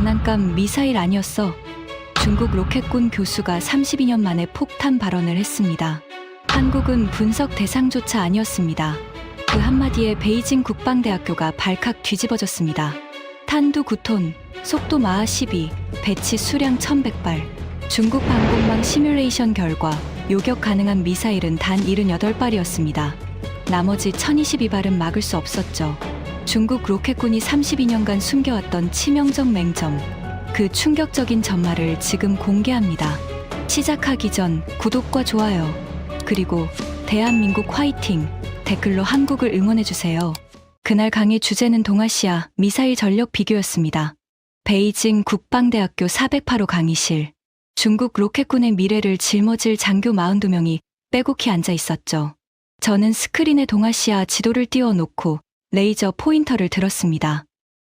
장난감 미사일 아니었어. 중국 로켓군 교수가 32년 만에 폭탄 발언을 했습니다. 한국은 분석 대상조차 아니었습니다. 그 한마디에 베이징 국방대학교가 발칵 뒤집어졌습니다. 탄두 9톤, 속도 마하 12, 배치 수량 1100발. 중국 방공망 시뮬레이션 결과 요격 가능한 미사일은 단 78발이었습니다. 나머지 1022발은 막을 수 없었죠. 중국 로켓군이 32년간 숨겨왔던 치명적 맹점, 그 충격적인 전말을 지금 공개합니다. 시작하기 전 구독과 좋아요, 그리고 대한민국 화이팅 댓글로 한국을 응원해주세요. 그날 강의 주제는 동아시아 미사일 전력 비교였습니다. 베이징 국방대학교 408호 강의실. 중국 로켓군의 미래를 짊어질 장교 42명이 빼곡히 앉아 있었죠. 저는 스크린에 동아시아 지도를 띄워놓고 레이저 포인터를 들었습니다.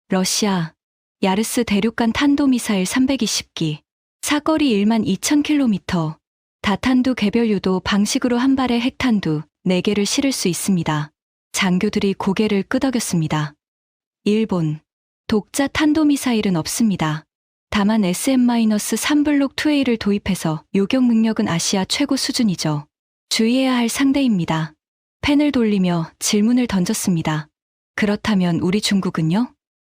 러시아, 야르스 대륙간 탄도미사일 320기, 사거리 1만 2,000km, 다탄두 개별 유도 방식으로 한 발에 핵탄두 4개를 실을 수 있습니다. 장교들이 고개를 끄덕였습니다. 일본, 독자 탄도미사일은 없습니다. 다만 SM-3블록 2A를 도입해서 요격 능력은 아시아 최고 수준이죠. 주의해야 할 상대입니다. 펜을 돌리며 질문을 던졌습니다. 그렇다면 우리 중국은요?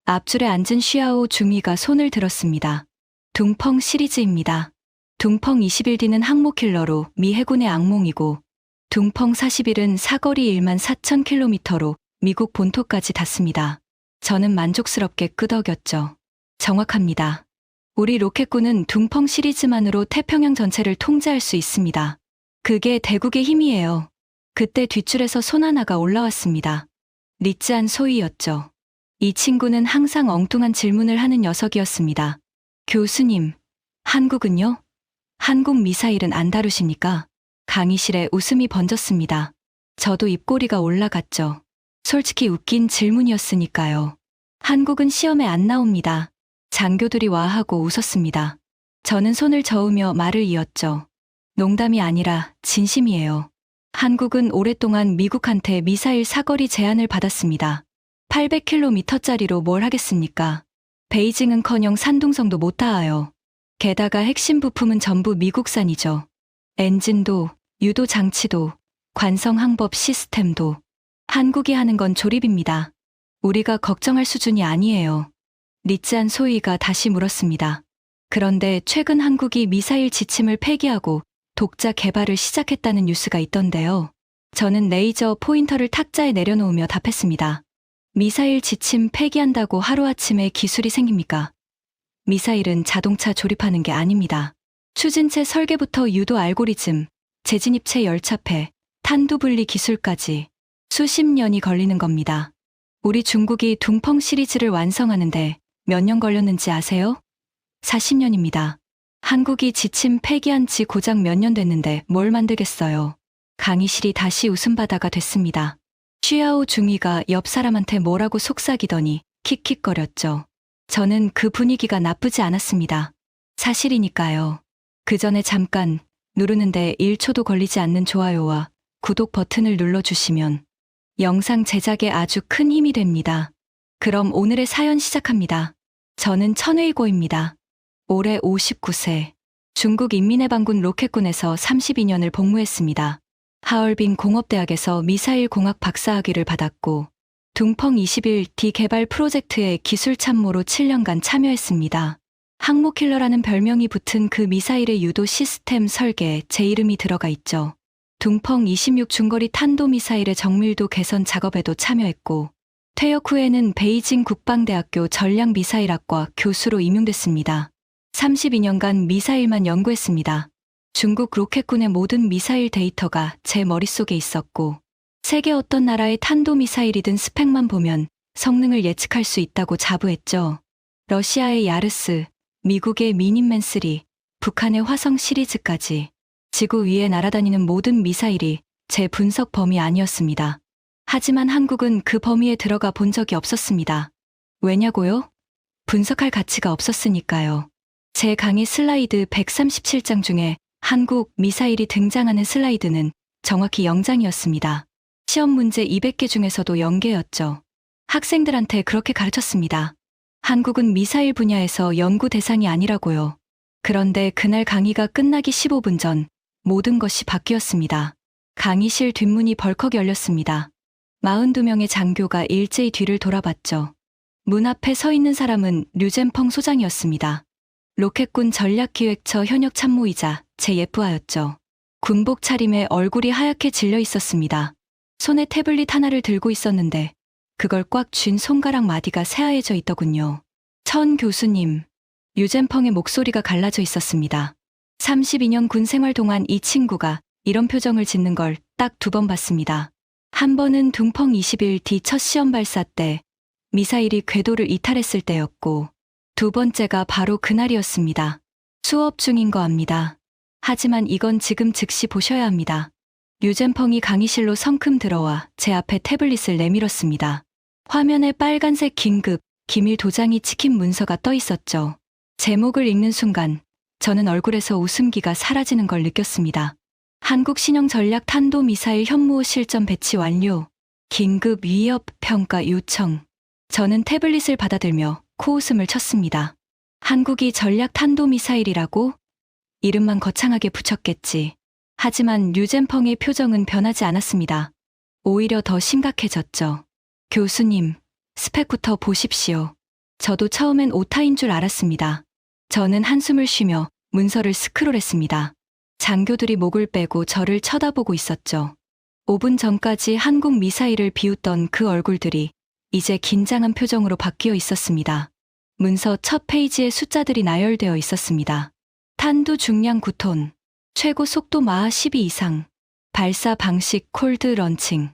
앞줄에 앉은 쉬아오 중위가 손을 들었습니다. 둥펑 시리즈입니다. 둥펑 21D는 항모킬러로 미 해군의 악몽이고, 둥펑 41은 사거리 1만 4,000km로 미국 본토까지 닿습니다. 저는 만족스럽게 끄덕였죠. 정확합니다. 우리 로켓군은 둥펑 시리즈만으로 태평양 전체를 통제할 수 있습니다. 그게 대국의 힘이에요. 그때 뒷줄에서 손 하나가 올라왔습니다. 리쯔안 소이였죠. 이 친구는 항상 엉뚱한 질문을 하는 녀석이었습니다. 교수님, 한국은요? 한국 미사일은 안 다루십니까? 강의실에 웃음이 번졌습니다. 저도 입꼬리가 올라갔죠. 솔직히 웃긴 질문이었으니까요. 한국은 시험에 안 나옵니다. 장교들이 와하고 웃었습니다. 저는 손을 저으며 말을 이었죠. 농담이 아니라 진심이에요. 한국은 오랫동안 미국한테 미사일 사거리 제한을 받았습니다. 800km짜리로 뭘 하겠습니까? 베이징은커녕 산둥성도 못 닿아요. 게다가 핵심 부품은 전부 미국산이죠. 엔진도, 유도 장치도, 관성 항법 시스템도. 한국이 하는 건 조립입니다. 우리가 걱정할 수준이 아니에요. 리쯔안 소위가 다시 물었습니다. 그런데 최근 한국이 미사일 지침을 폐기하고 독자 개발을 시작했다는 뉴스가 있던데요. 저는 레이저 포인터를 탁자에 내려놓으며 답했습니다. 미사일 지침 폐기한다고 하루아침에 기술이 생깁니까? 미사일은 자동차 조립하는 게 아닙니다. 추진체 설계부터 유도 알고리즘, 재진입체 열차폐, 탄두 분리 기술까지 수십 년이 걸리는 겁니다. 우리 중국이 둥펑 시리즈를 완성하는데 몇 년 걸렸는지 아세요? 40년입니다. 한국이 지침 폐기한 지 고작 몇 년 됐는데 뭘 만들겠어요. 강의실이 다시 웃음바다가 됐습니다. 쉬아오 중위가 옆 사람한테 뭐라고 속삭이더니 킥킥거렸죠. 저는 그 분위기가 나쁘지 않았습니다. 사실이니까요. 그 전에 잠깐 누르는데 1초도 걸리지 않는 좋아요와 구독 버튼을 눌러주시면 영상 제작에 아주 큰 힘이 됩니다. 그럼 오늘의 사연 시작합니다. 저는 천웨이고입니다. 올해 59세. 중국 인민해방군 로켓군에서 32년을 복무했습니다. 하얼빈 공업대학에서 미사일 공학 박사학위를 받았고 둥펑 21D 개발 프로젝트에 기술 참모로 7년간 참여했습니다. 항모킬러라는 별명이 붙은 그 미사일의 유도 시스템 설계에 제 이름이 들어가 있죠. 둥펑 26 중거리 탄도미사일의 정밀도 개선 작업에도 참여했고 퇴역 후에는 베이징 국방대학교 전략미사일학과 교수로 임용됐습니다. 32년간 미사일만 연구했습니다. 중국 로켓군의 모든 미사일 데이터가 제 머릿속에 있었고 세계 어떤 나라의 탄도미사일이든 스펙만 보면 성능을 예측할 수 있다고 자부했죠. 러시아의 야르스, 미국의 미닌맨 3, 북한의 화성 시리즈까지 지구 위에 날아다니는 모든 미사일이 제 분석 범위 아니었습니다. 하지만 한국은 그 범위에 들어가 본 적이 없었습니다. 왜냐고요? 분석할 가치가 없었으니까요. 제 강의 슬라이드 137장 중에 한국 미사일이 등장하는 슬라이드는 정확히 0장이었습니다. 시험 문제 200개 중에서도 0개였죠. 학생들한테 그렇게 가르쳤습니다. 한국은 미사일 분야에서 연구 대상이 아니라고요. 그런데 그날 강의가 끝나기 15분 전 모든 것이 바뀌었습니다. 강의실 뒷문이 벌컥 열렸습니다. 42명의 장교가 일제히 뒤를 돌아봤죠. 문 앞에 서 있는 사람은 류젠펑 소장이었습니다. 로켓군 전략기획처 현역 참모이자 제 예부하였죠. 군복 차림에 얼굴이 하얗게 질려 있었습니다. 손에 태블릿 하나를 들고 있었는데 그걸 꽉 쥔 손가락 마디가 새하얘져 있더군요. 천 교수님. 류젠펑의 목소리가 갈라져 있었습니다. 32년 군 생활 동안 이 친구가 이런 표정을 짓는 걸 딱 2번 봤습니다. 한 번은 둥펑 21D 첫 시험 발사 때 미사일이 궤도를 이탈했을 때였고, 2번째가 바로 그날이었습니다. 수업 중인 거 압니다. 하지만 이건 지금 즉시 보셔야 합니다. 류젠펑이 강의실로 성큼 들어와 제 앞에 태블릿을 내밀었습니다. 화면에 빨간색 긴급, 기밀 도장이 찍힌 문서가 떠 있었죠. 제목을 읽는 순간 저는 얼굴에서 웃음기가 사라지는 걸 느꼈습니다. 한국 신형 전략 탄도미사일 현무호 실전 배치 완료. 긴급 위협 평가 요청. 저는 태블릿을 받아들며 코웃음을 쳤습니다. 한국이 전략 탄도미사일이라고? 이름만 거창하게 붙였겠지. 하지만 류젠펑의 표정은 변하지 않았습니다. 오히려 더 심각해졌죠. 교수님, 스펙부터 보십시오. 저도 처음엔 오타인 줄 알았습니다. 저는 한숨을 쉬며 문서를 스크롤했습니다. 장교들이 목을 빼고 저를 쳐다보고 있었죠. 5분 전까지 한국 미사일을 비웃던 그 얼굴들이 이제 긴장한 표정으로 바뀌어 있었습니다. 문서 첫 페이지에 숫자들이 나열되어 있었습니다. 탄두 중량 9톤, 최고 속도 마하 12 이상, 발사 방식 콜드 런칭,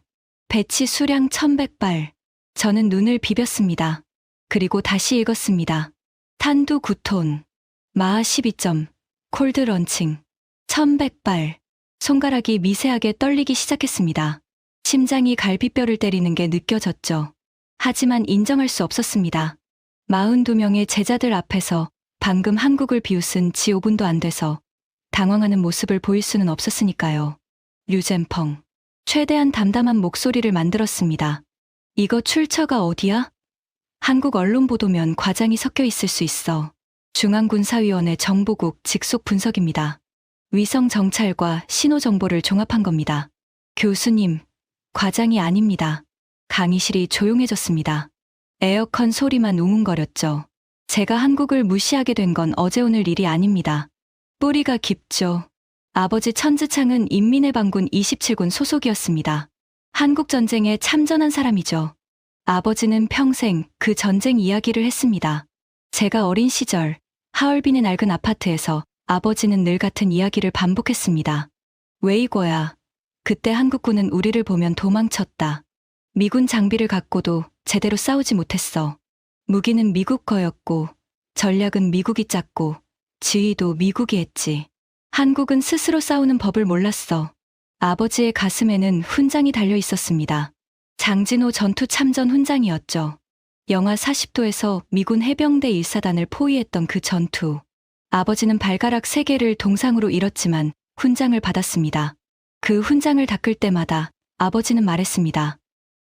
배치 수량 1100발. 저는 눈을 비볐습니다. 그리고 다시 읽었습니다. 탄두 9톤, 마하 12점, 콜드 런칭, 1100발. 손가락이 미세하게 떨리기 시작했습니다. 심장이 갈비뼈를 때리는 게 느껴졌죠. 하지만 인정할 수 없었습니다. 42명의 제자들 앞에서 방금 한국을 비웃은 지 5분도 안 돼서 당황하는 모습을 보일 수는 없었으니까요. 류젠펑. 최대한 담담한 목소리를 만들었습니다. 이거 출처가 어디야? 한국 언론 보도면 과장이 섞여 있을 수 있어. 중앙군사위원회 정보국 직속 분석입니다. 위성 정찰과 신호 정보를 종합한 겁니다. 교수님, 과장이 아닙니다. 강의실이 조용해졌습니다. 에어컨 소리만 웅웅거렸죠. 제가 한국을 무시하게 된 건 어제 오늘 일이 아닙니다. 뿌리가 깊죠. 아버지 천지창은 인민해방군 27군 소속이었습니다. 한국전쟁에 참전한 사람이죠. 아버지는 평생 그 전쟁 이야기를 했습니다. 제가 어린 시절 하얼빈의 낡은 아파트에서 아버지는 늘 같은 이야기를 반복했습니다. 왜 이거야? 그때 한국군은 우리를 보면 도망쳤다. 미군 장비를 갖고도 제대로 싸우지 못했어. 무기는 미국 거였고, 전략은 미국이 짰고, 지휘도 미국이 했지. 한국은 스스로 싸우는 법을 몰랐어. 아버지의 가슴에는 훈장이 달려 있었습니다. 장진호 전투 참전 훈장이었죠. 영하 40도에서 미군 해병대 1사단을 포위했던 그 전투. 아버지는 발가락 3개를 동상으로 잃었지만 훈장을 받았습니다. 그 훈장을 닦을 때마다 아버지는 말했습니다.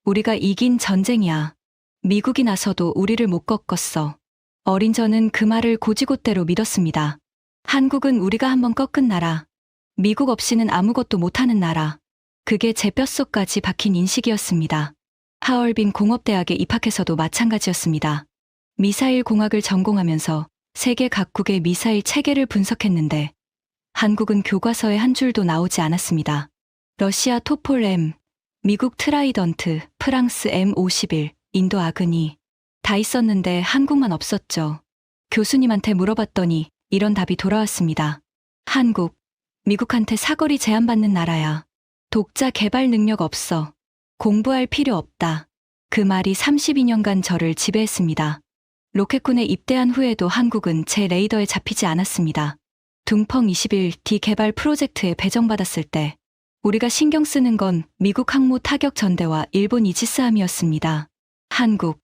우리가 이긴 전쟁이야. 미국이 나서도 우리를 못 꺾었어. 어린 저는 그 말을 고지곳대로 믿었습니다. 한국은 우리가 한번 꺾은 나라. 미국 없이는 아무것도 못하는 나라. 그게 제 뼛속까지 박힌 인식이었습니다. 하얼빈 공업대학에 입학해서도 마찬가지였습니다. 미사일 공학을 전공하면서 세계 각국의 미사일 체계를 분석했는데 한국은 교과서에 한 줄도 나오지 않았습니다. 러시아 토폴 M, 미국 트라이던트, 프랑스 M51, 인도 아그니 다 있었는데 한국만 없었죠. 교수님한테 물어봤더니 이런 답이 돌아왔습니다. 한국, 미국한테 사거리 제한받는 나라야. 독자 개발 능력 없어. 공부할 필요 없다. 그 말이 32년간 저를 지배했습니다. 로켓군에 입대한 후에도 한국은 제 레이더에 잡히지 않았습니다. 둥펑 21D 개발 프로젝트에 배정받았을 때 우리가 신경 쓰는 건 미국 항모 타격 전대와 일본 이지스함이었습니다. 한국,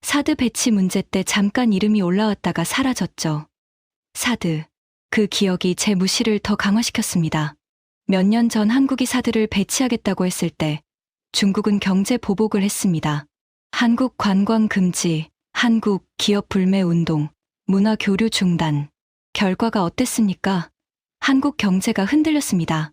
사드 배치 문제 때 잠깐 이름이 올라왔다가 사라졌죠. 사드, 그 기억이 제 무시를 더 강화시켰습니다. 몇 년 전 한국이 사드를 배치하겠다고 했을 때 중국은 경제 보복을 했습니다. 한국 관광 금지, 한국 기업 불매 운동, 문화 교류 중단. 결과가 어땠습니까? 한국 경제가 흔들렸습니다.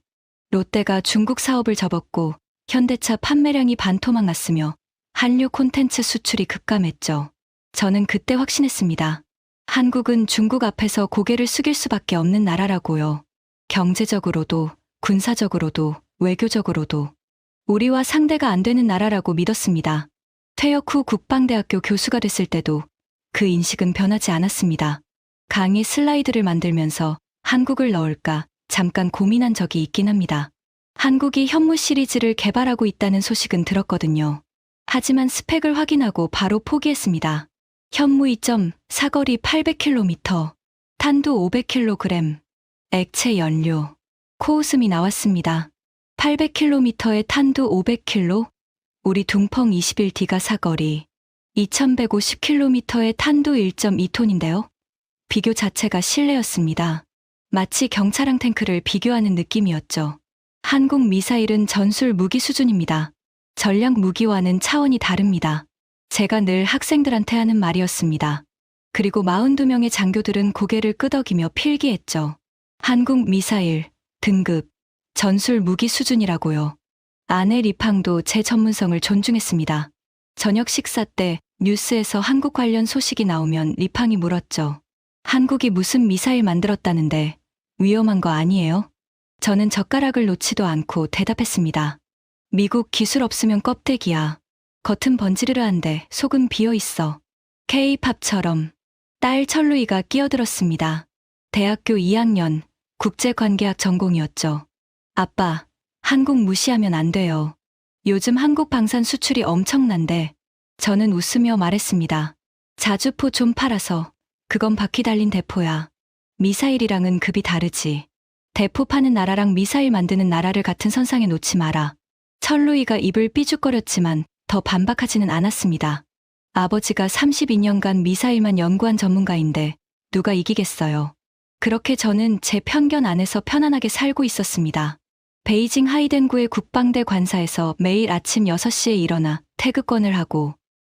롯데가 중국 사업을 접었고 현대차 판매량이 반토막 났으며 한류 콘텐츠 수출이 급감했죠. 저는 그때 확신했습니다. 한국은 중국 앞에서 고개를 숙일 수밖에 없는 나라라고요. 경제적으로도, 군사적으로도, 외교적으로도 우리와 상대가 안 되는 나라라고 믿었습니다. 퇴역 후 국방대학교 교수가 됐을 때도 그 인식은 변하지 않았습니다. 강의 슬라이드를 만들면서 한국을 넣을까 잠깐 고민한 적이 있긴 합니다. 한국이 현무 시리즈를 개발하고 있다는 소식은 들었거든요. 하지만 스펙을 확인하고 바로 포기했습니다. 현무 2점, 사거리 800km, 탄두 500kg, 액체 연료, 코웃음이 나왔습니다. 800km에 탄두 500kg, 우리 둥펑 21D가 사거리 2150km에 탄두 1.2톤인데요. 비교 자체가 실례였습니다. 마치 경차랑 탱크를 비교하는 느낌이었죠. 한국 미사일은 전술 무기 수준입니다. 전략 무기와는 차원이 다릅니다. 제가 늘 학생들한테 하는 말이었습니다. 그리고 42명의 장교들은 고개를 끄덕이며 필기했죠. 한국 미사일, 등급, 전술 무기 수준이라고요. 아내 리팡도 제 전문성을 존중했습니다. 저녁 식사 때 뉴스에서 한국 관련 소식이 나오면 리팡이 물었죠. 한국이 무슨 미사일 만들었다는데 위험한 거 아니에요? 저는 젓가락을 놓지도 않고 대답했습니다. 미국 기술 없으면 껍데기야. 겉은 번지르르한데 속은 비어있어. K-팝처럼. 딸 철루이가 끼어들었습니다. 대학교 2학년 국제관계학 전공이었죠. 아빠, 한국 무시하면 안 돼요. 요즘 한국 방산 수출이 엄청난데. 저는 웃으며 말했습니다. 자주포 좀 팔아서. 그건 바퀴 달린 대포야. 미사일이랑은 급이 다르지. 대포 파는 나라랑 미사일 만드는 나라를 같은 선상에 놓지 마라. 철루이가 입을 삐죽거렸지만 더 반박하지는 않았습니다. 아버지가 32년간 미사일만 연구한 전문가인데 누가 이기겠어요. 그렇게 저는 제 편견 안에서 편안하게 살고 있었습니다. 베이징 하이덴구의 국방대 관사에서 매일 아침 6시에 일어나 태극권을 하고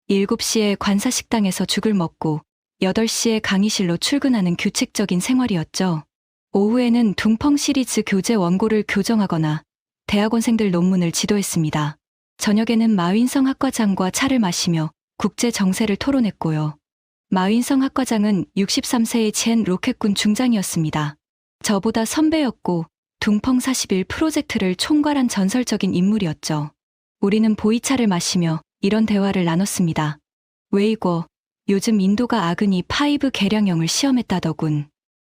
7시에 관사 식당에서 죽을 먹고 8시에 강의실로 출근하는 규칙적인 생활이었죠. 오후에는 둥펑 시리즈 교재 원고를 교정하거나 대학원생들 논문을 지도했습니다. 저녁에는 마윈성 학과장과 차를 마시며 국제 정세를 토론했고요. 마윈성 학과장은 63세의 젠 로켓군 중장이었습니다. 저보다 선배였고 둥펑 41 프로젝트를 총괄한 전설적인 인물이었죠. 우리는 보이차를 마시며 이런 대화를 나눴습니다. 웨이거, 요즘 인도가 아그니 5 개량형을 시험했다더군.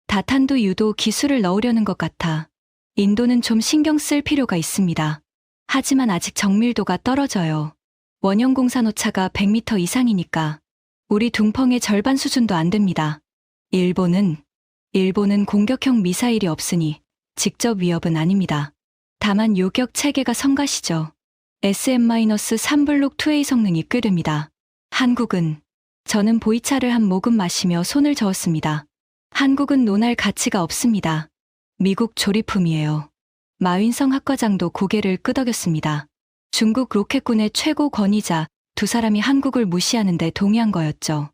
다탄두 유도 기술을 넣으려는 것 같아. 인도는 좀 신경 쓸 필요가 있습니다. 하지만 아직 정밀도가 떨어져요. 원형 공산오차가 100m 이상이니까. 우리 둥펑의 절반 수준도 안 됩니다. 일본은 공격형 미사일이 없으니 직접 위협은 아닙니다. 다만 요격 체계가 성가시죠. SM-3블록 2A 성능이 꽤 됩니다. 한국은, 저는 보이차를 한 모금 마시며 손을 저었습니다. 한국은 논할 가치가 없습니다. 미국 조리품이에요. 마윈성 학과장도 고개를 끄덕였습니다. 중국 로켓군의 최고 권위자 두 사람이 한국을 무시하는데 동의한 거였죠.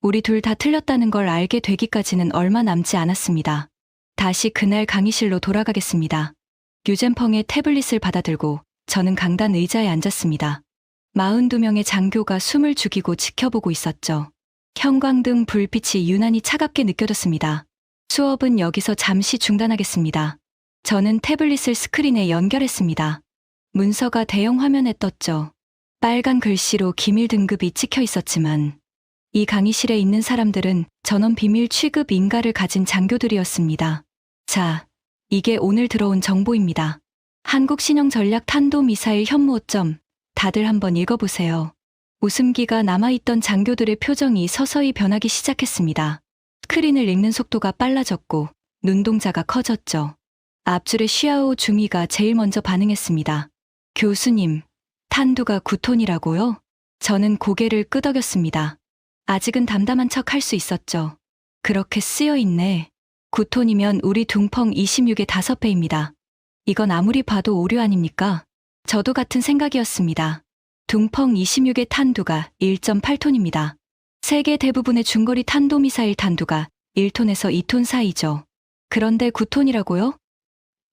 우리 둘 다 틀렸다는 걸 알게 되기까지는 얼마 남지 않았습니다. 다시 그날 강의실로 돌아가겠습니다. 유젠펑의 태블릿을 받아들고 저는 강단 의자에 앉았습니다. 42명의 장교가 숨을 죽이고 지켜보고 있었죠. 형광등 불빛이 유난히 차갑게 느껴졌습니다. 수업은 여기서 잠시 중단하겠습니다. 저는 태블릿을 스크린에 연결했습니다. 문서가 대형 화면에 떴죠. 빨간 글씨로 기밀 등급이 찍혀 있었지만 이 강의실에 있는 사람들은 전원 비밀 취급 인가를 가진 장교들이었습니다. 자, 이게 오늘 들어온 정보입니다. 한국 신형 전략 탄도미사일 현무 5점. 다들 한번 읽어보세요. 웃음기가 남아있던 장교들의 표정이 서서히 변하기 시작했습니다. 스크린을 읽는 속도가 빨라졌고 눈동자가 커졌죠. 앞줄의 쉬아오 중위가 제일 먼저 반응했습니다. 교수님, 탄두가 9톤이라고요? 저는 고개를 끄덕였습니다. 아직은 담담한 척 할 수 있었죠. 그렇게 쓰여있네. 9톤이면 우리 둥펑 26의 5배입니다. 이건 아무리 봐도 오류 아닙니까? 저도 같은 생각이었습니다. 둥펑 26의 탄두가 1.8톤입니다. 세계 대부분의 중거리 탄도미사일 탄두가 1톤에서 2톤 사이죠. 그런데 9톤이라고요?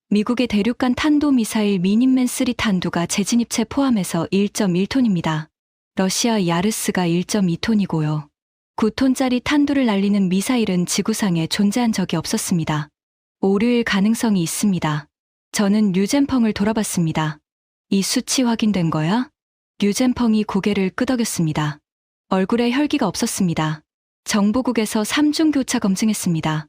미국의 대륙간 탄도미사일 미닌맨 3 탄두가 재진입체 포함해서 1.1톤입니다. 러시아 야르스가 1.2톤이고요. 9톤짜리 탄두를 날리는 미사일은 지구상에 존재한 적이 없었습니다. 오류일 가능성이 있습니다. 저는 류젠펑을 돌아봤습니다. 이 수치 확인된 거야? 류젠펑이 고개를 끄덕였습니다. 얼굴에 혈기가 없었습니다. 정보국에서 3중 교차 검증했습니다.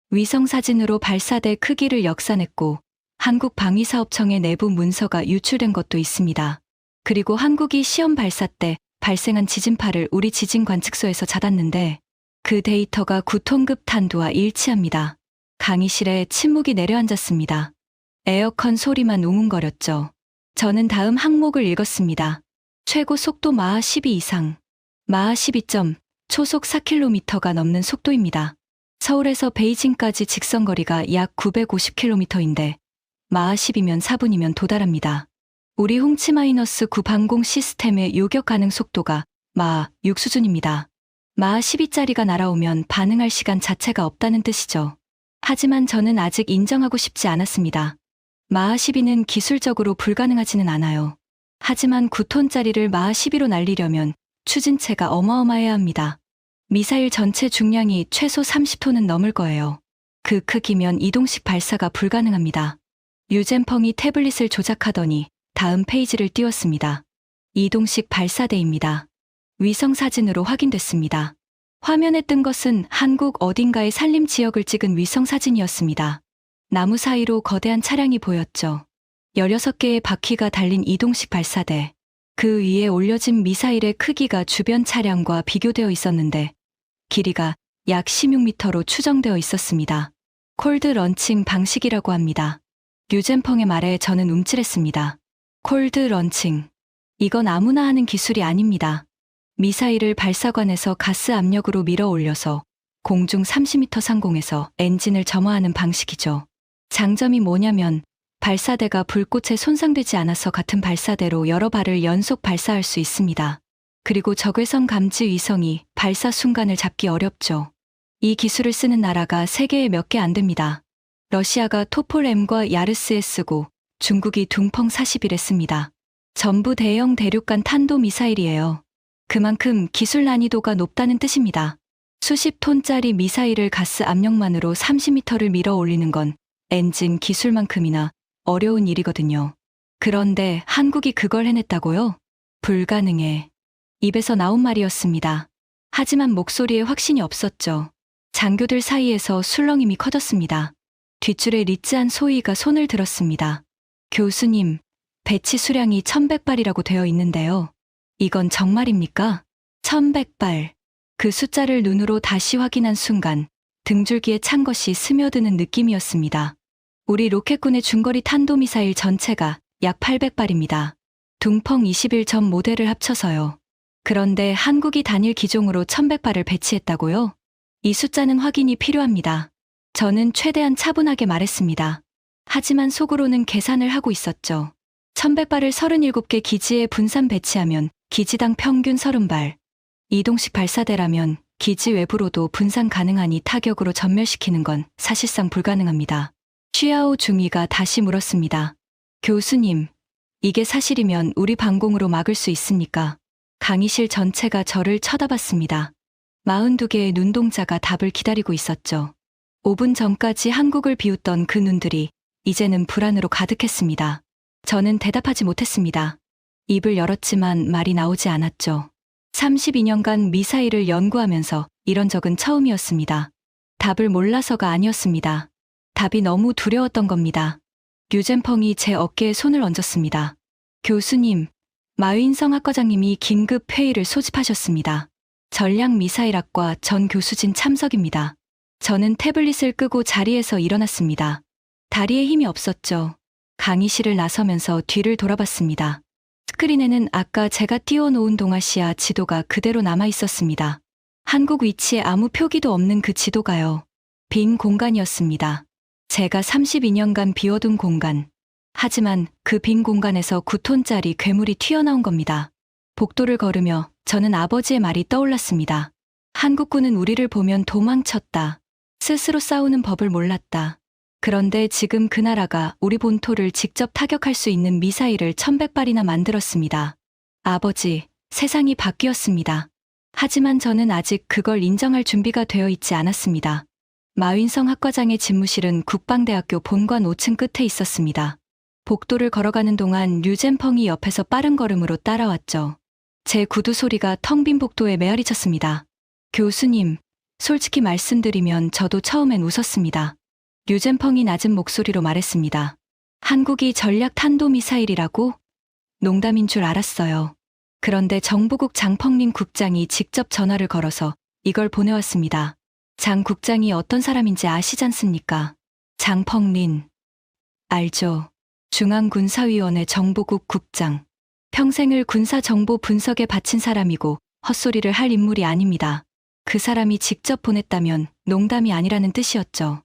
위성 사진으로 발사대 크기를 역산했고 한국방위사업청의 내부 문서가 유출된 것도 있습니다. 그리고 한국이 시험 발사 때 발생한 지진파를 우리 지진관측소에서 잡았는데 그 데이터가 9톤급 탄두와 일치합니다. 강의실에 침묵이 내려앉았습니다. 에어컨 소리만 웅웅거렸죠. 저는 다음 항목을 읽었습니다. 최고 속도 마하 12 이상. 마하 12점, 초속 4km가 넘는 속도입니다. 서울에서 베이징까지 직선거리가 약 950km인데 마하 10이면 4분이면 도달합니다. 우리 홍치-9 방공 시스템의 요격 가능 속도가 마하 6 수준입니다. 마하 12짜리가 날아오면 반응할 시간 자체가 없다는 뜻이죠. 하지만 저는 아직 인정하고 싶지 않았습니다. 마하 12는 기술적으로 불가능하지는 않아요. 하지만 9톤짜리를 마하 12로 날리려면 추진체가 어마어마해야 합니다. 미사일 전체 중량이 최소 30톤은 넘을 거예요. 그 크기면 이동식 발사가 불가능합니다. 류젠펑이 태블릿을 조작하더니 다음 페이지를 띄웠습니다. 이동식 발사대입니다. 위성 사진으로 확인됐습니다. 화면에 뜬 것은 한국 어딘가의 산림 지역을 찍은 위성 사진이었습니다. 나무 사이로 거대한 차량이 보였죠. 16개의 바퀴가 달린 이동식 발사대. 그 위에 올려진 미사일의 크기가 주변 차량과 비교되어 있었는데 길이가 약 16m로 추정되어 있었습니다. 콜드 런칭 방식이라고 합니다. 류젠펑의 말에 저는 움찔했습니다. 콜드 런칭. 이건 아무나 하는 기술이 아닙니다. 미사일을 발사관에서 가스 압력으로 밀어 올려서 공중 30m 상공에서 엔진을 점화하는 방식이죠. 장점이 뭐냐면 발사대가 불꽃에 손상되지 않아서 같은 발사대로 여러 발을 연속 발사할 수 있습니다. 그리고 적외선 감지 위성이 발사 순간을 잡기 어렵죠. 이 기술을 쓰는 나라가 세계에 몇 개 안 됩니다. 러시아가 토폴-M과 야르스에 쓰고 중국이 둥펑 41에 씁니다. 전부 대형 대륙간 탄도미사일이에요. 그만큼 기술 난이도가 높다는 뜻입니다. 수십 톤짜리 미사일을 가스 압력만으로 30m를 밀어 올리는 건 엔진 기술만큼이나 어려운 일이거든요. 그런데 한국이 그걸 해냈다고요? 불가능해. 입에서 나온 말이었습니다. 하지만 목소리에 확신이 없었죠. 장교들 사이에서 술렁임이 커졌습니다. 뒷줄에 리츠한 소희가 손을 들었습니다. 교수님, 배치 수량이 1100발이라고 되어 있는데요. 이건 정말입니까? 1100발. 그 숫자를 눈으로 다시 확인한 순간 등줄기에 찬 것이 스며드는 느낌이었습니다. 우리 로켓군의 중거리 탄도미사일 전체가 약 800발입니다. 둥펑 21점 모델을 합쳐서요. 그런데 한국이 단일 기종으로 1100발을 배치했다고요? 이 숫자는 확인이 필요합니다. 저는 최대한 차분하게 말했습니다. 하지만 속으로는 계산을 하고 있었죠. 1100발을 37개 기지에 분산 배치하면 기지당 평균 30발. 이동식 발사대라면 기지 외부로도 분산 가능하니 타격으로 전멸시키는 건 사실상 불가능합니다. 쉬아오 중위가 다시 물었습니다. 교수님, 이게 사실이면 우리 방공으로 막을 수 있습니까? 강의실 전체가 저를 쳐다봤습니다. 42개의 눈동자가 답을 기다리고 있었죠. 5분 전까지 한국을 비웃던 그 눈들이 이제는 불안으로 가득했습니다. 저는 대답하지 못했습니다. 입을 열었지만 말이 나오지 않았죠. 32년간 미사일을 연구하면서 이런 적은 처음이었습니다. 답을 몰라서가 아니었습니다. 답이 너무 두려웠던 겁니다. 류젠펑이 제 어깨에 손을 얹었습니다. 교수님, 마윈성 학과장님이 긴급 회의를 소집하셨습니다. 전략미사일학과 전 교수진 참석입니다. 저는 태블릿을 끄고 자리에서 일어났습니다. 다리에 힘이 없었죠. 강의실을 나서면서 뒤를 돌아봤습니다. 스크린에는 아까 제가 띄워놓은 동아시아 지도가 그대로 남아 있었습니다. 한국 위치에 아무 표기도 없는 그 지도가요. 빈 공간이었습니다. 제가 32년간 비워둔 공간. 하지만 그 빈 공간에서 9톤짜리 괴물이 튀어나온 겁니다. 복도를 걸으며 저는 아버지의 말이 떠올랐습니다. 한국군은 우리를 보면 도망쳤다. 스스로 싸우는 법을 몰랐다. 그런데 지금 그 나라가 우리 본토를 직접 타격할 수 있는 미사일을 1100발이나 만들었습니다. 아버지, 세상이 바뀌었습니다. 하지만 저는 아직 그걸 인정할 준비가 되어 있지 않았습니다. 마윈성 학과장의 집무실은 국방대학교 본관 5층 끝에 있었습니다. 복도를 걸어가는 동안 류젠펑이 옆에서 빠른 걸음으로 따라왔죠. 제 구두 소리가 텅 빈 복도에 메아리 쳤습니다. 교수님, 솔직히 말씀드리면 저도 처음엔 웃었습니다. 류젠펑이 낮은 목소리로 말했습니다. 한국이 전략 탄도미사일이라고? 농담인 줄 알았어요. 그런데 정보국 장펑린 국장이 직접 전화를 걸어서 이걸 보내왔습니다. 장 국장이 어떤 사람인지 아시잖습니까? 장펑린. 알죠. 중앙군사위원회 정보국 국장. 평생을 군사정보 분석에 바친 사람이고 헛소리를 할 인물이 아닙니다. 그 사람이 직접 보냈다면 농담이 아니라는 뜻이었죠.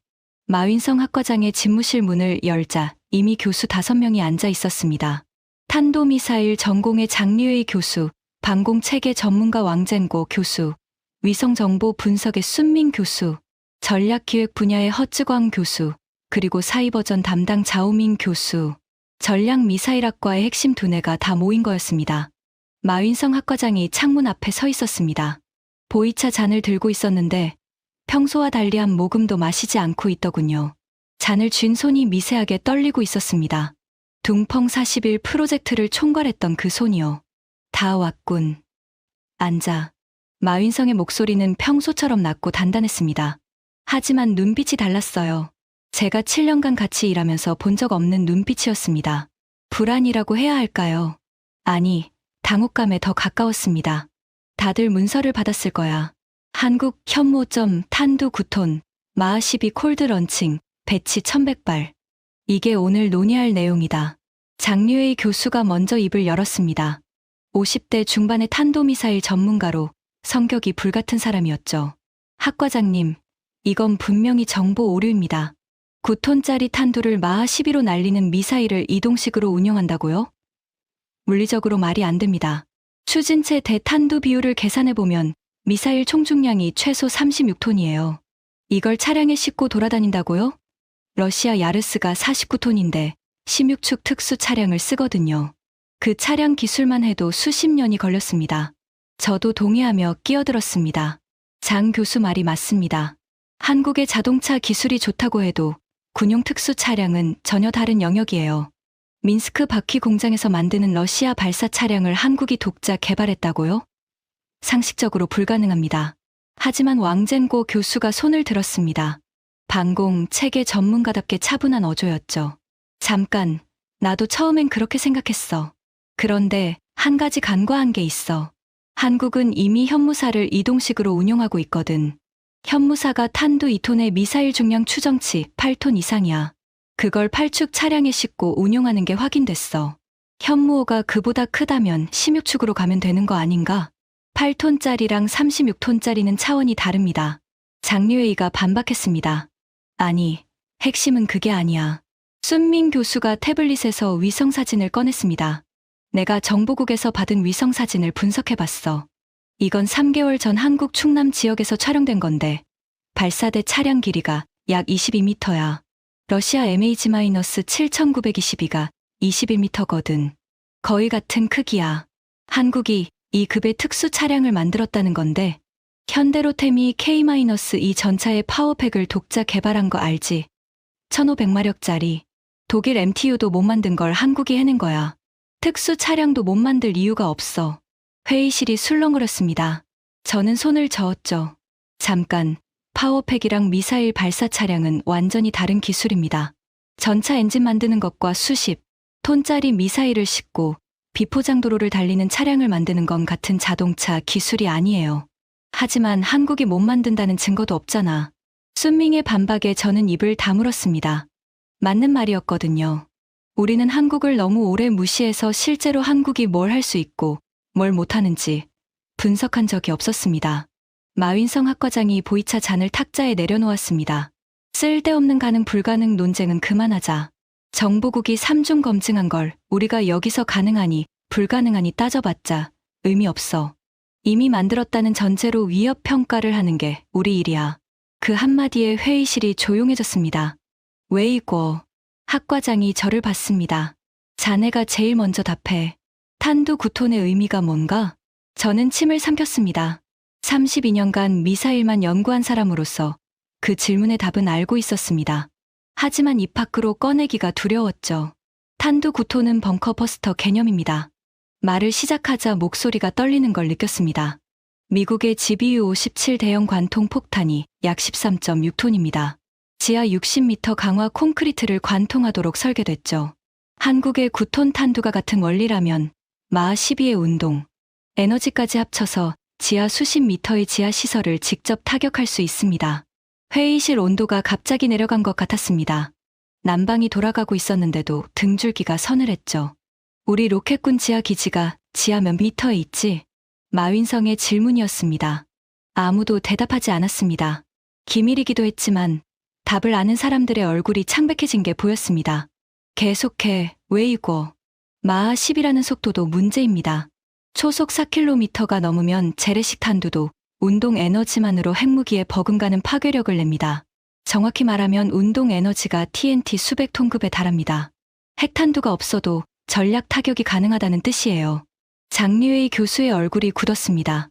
마윈성 학과장의 집무실 문을 열자 이미 교수 5명이 앉아 있었습니다. 탄도미사일 전공의 장류의 교수, 방공체계 전문가 왕젠고 교수, 위성정보 분석의 순민 교수, 전략기획 분야의 허쯔광 교수, 그리고 사이버전 담당 자오민 교수, 전략미사일학과의 핵심 두뇌가 다 모인 거였습니다. 마윈성 학과장이 창문 앞에 서 있었습니다. 보이차 잔을 들고 있었는데 평소와 달리 한 모금도 마시지 않고 있더군요. 잔을 쥔 손이 미세하게 떨리고 있었습니다. 둥펑 41 프로젝트를 총괄했던 그 손이요. 다 왔군. 앉아. 마윈성의 목소리는 평소처럼 낮고 단단했습니다. 하지만 눈빛이 달랐어요. 제가 7년간 같이 일하면서 본 적 없는 눈빛이었습니다. 불안이라고 해야 할까요? 아니, 당혹감에 더 가까웠습니다. 다들 문서를 받았을 거야. 한국 현모점 탄두 9톤, 마하 12 콜드 런칭, 배치 1100발. 이게 오늘 논의할 내용이다. 장류의 교수가 먼저 입을 열었습니다. 50대 중반의 탄도미사일 전문가로 성격이 불같은 사람이었죠. 학과장님, 이건 분명히 정보 오류입니다. 9톤짜리 탄두를 마하 12로 날리는 미사일을 이동식으로 운용한다고요? 물리적으로 말이 안 됩니다. 추진체 대탄두 비율을 계산해보면 미사일 총중량이 최소 36톤이에요. 이걸 차량에 싣고 돌아다닌다고요? 러시아 야르스가 49톤인데 16축 특수 차량을 쓰거든요. 그 차량 기술만 해도 수십 년이 걸렸습니다. 저도 동의하며 끼어들었습니다. 장 교수 말이 맞습니다. 한국의 자동차 기술이 좋다고 해도 군용 특수 차량은 전혀 다른 영역이에요. 민스크 바퀴 공장에서 만드는 러시아 발사 차량을 한국이 독자 개발했다고요? 상식적으로 불가능합니다. 하지만 왕젠고 교수가 손을 들었습니다. 방공, 체계 전문가답게 차분한 어조였죠. 잠깐, 나도 처음엔 그렇게 생각했어. 그런데 한 가지 간과한 게 있어. 한국은 이미 현무사를 이동식으로 운용하고 있거든. 현무사가 탄두 2톤의 미사일 중량 추정치 8톤 이상이야. 그걸 8축 차량에 싣고 운용하는 게 확인됐어. 현무호가 그보다 크다면 16축으로 가면 되는 거 아닌가? 8톤짜리랑 36톤짜리는 차원이 다릅니다. 장류회의가 반박했습니다. 아니, 핵심은 그게 아니야. 순민 교수가 태블릿에서 위성사진을 꺼냈습니다. 내가 정보국에서 받은 위성사진을 분석해봤어. 이건 3개월 전 한국 충남 지역에서 촬영된 건데 발사대 차량 길이가 약 22m야. 러시아 MH-7922가 21m거든. 거의 같은 크기야. 한국이 이 급의 특수 차량을 만들었다는 건데 현대로템이 K-2 전차의 파워팩을 독자 개발한 거 알지? 1500마력짜리. 독일 MTU도 못 만든 걸 한국이 해낸 거야. 특수 차량도 못 만들 이유가 없어. 회의실이 술렁거렸습니다. 저는 손을 저었죠. 잠깐, 파워팩이랑 미사일 발사 차량은 완전히 다른 기술입니다. 전차 엔진 만드는 것과 수십 톤짜리 미사일을 싣고 비포장도로를 달리는 차량을 만드는 건 같은 자동차 기술이 아니에요. 하지만 한국이 못 만든다는 증거도 없잖아. 순밍의 반박에 저는 입을 다물었습니다. 맞는 말이었거든요. 우리는 한국을 너무 오래 무시해서 실제로 한국이 뭘 할 수 있고 뭘 못하는지 분석한 적이 없었습니다. 마윈성 학과장이 보이차 잔을 탁자에 내려놓았습니다. 쓸데없는 가능 불가능 논쟁은 그만하자. 정보국이 3중 검증한 걸 우리가 여기서 가능하니 불가능하니 따져봤자 의미 없어. 이미 만들었다는 전제로 위협 평가를 하는 게 우리 일이야. 그 한마디에 회의실이 조용해졌습니다. 웨이고. 학과장이 저를 봤습니다. 자네가 제일 먼저 답해. 탄두 9톤의 의미가 뭔가? 저는 침을 삼켰습니다. 32년간 미사일만 연구한 사람으로서 그 질문의 답은 알고 있었습니다. 하지만 입 밖으로 꺼내기가 두려웠죠. 탄두 9톤은 벙커버스터 개념입니다. 말을 시작하자 목소리가 떨리는 걸 느꼈습니다. 미국의 GBU-57 대형 관통 폭탄이 약 13.6톤입니다. 지하 60m 강화 콘크리트를 관통하도록 설계됐죠. 한국의 9톤 탄두가 같은 원리라면 마하 12의 운동, 에너지까지 합쳐서 지하 수십 미터의 지하 시설을 직접 타격할 수 있습니다. 회의실 온도가 갑자기 내려간 것 같았습니다. 난방이 돌아가고 있었는데도 등줄기가 서늘했죠. 우리 로켓군 지하 기지가 지하 몇 미터에 있지? 마윈성의 질문이었습니다. 아무도 대답하지 않았습니다. 기밀이기도 했지만 답을 아는 사람들의 얼굴이 창백해진 게 보였습니다. 계속해, 웨이고. 마하 10이라는 속도도 문제입니다. 초속 4km가 넘으면 재래식 탄두도 운동 에너지만으로 핵무기에 버금가는 파괴력을 냅니다. 정확히 말하면 운동 에너지가 TNT 수백 톤급에 달합니다. 핵탄두가 없어도 전략 타격이 가능하다는 뜻이에요. 장리웨이 교수의 얼굴이 굳었습니다.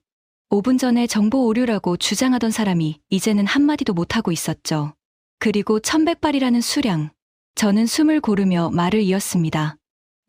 5분 전에 정보 오류라고 주장하던 사람이 이제는 한마디도 못하고 있었죠. 그리고 1100발이라는 수량. 저는 숨을 고르며 말을 이었습니다.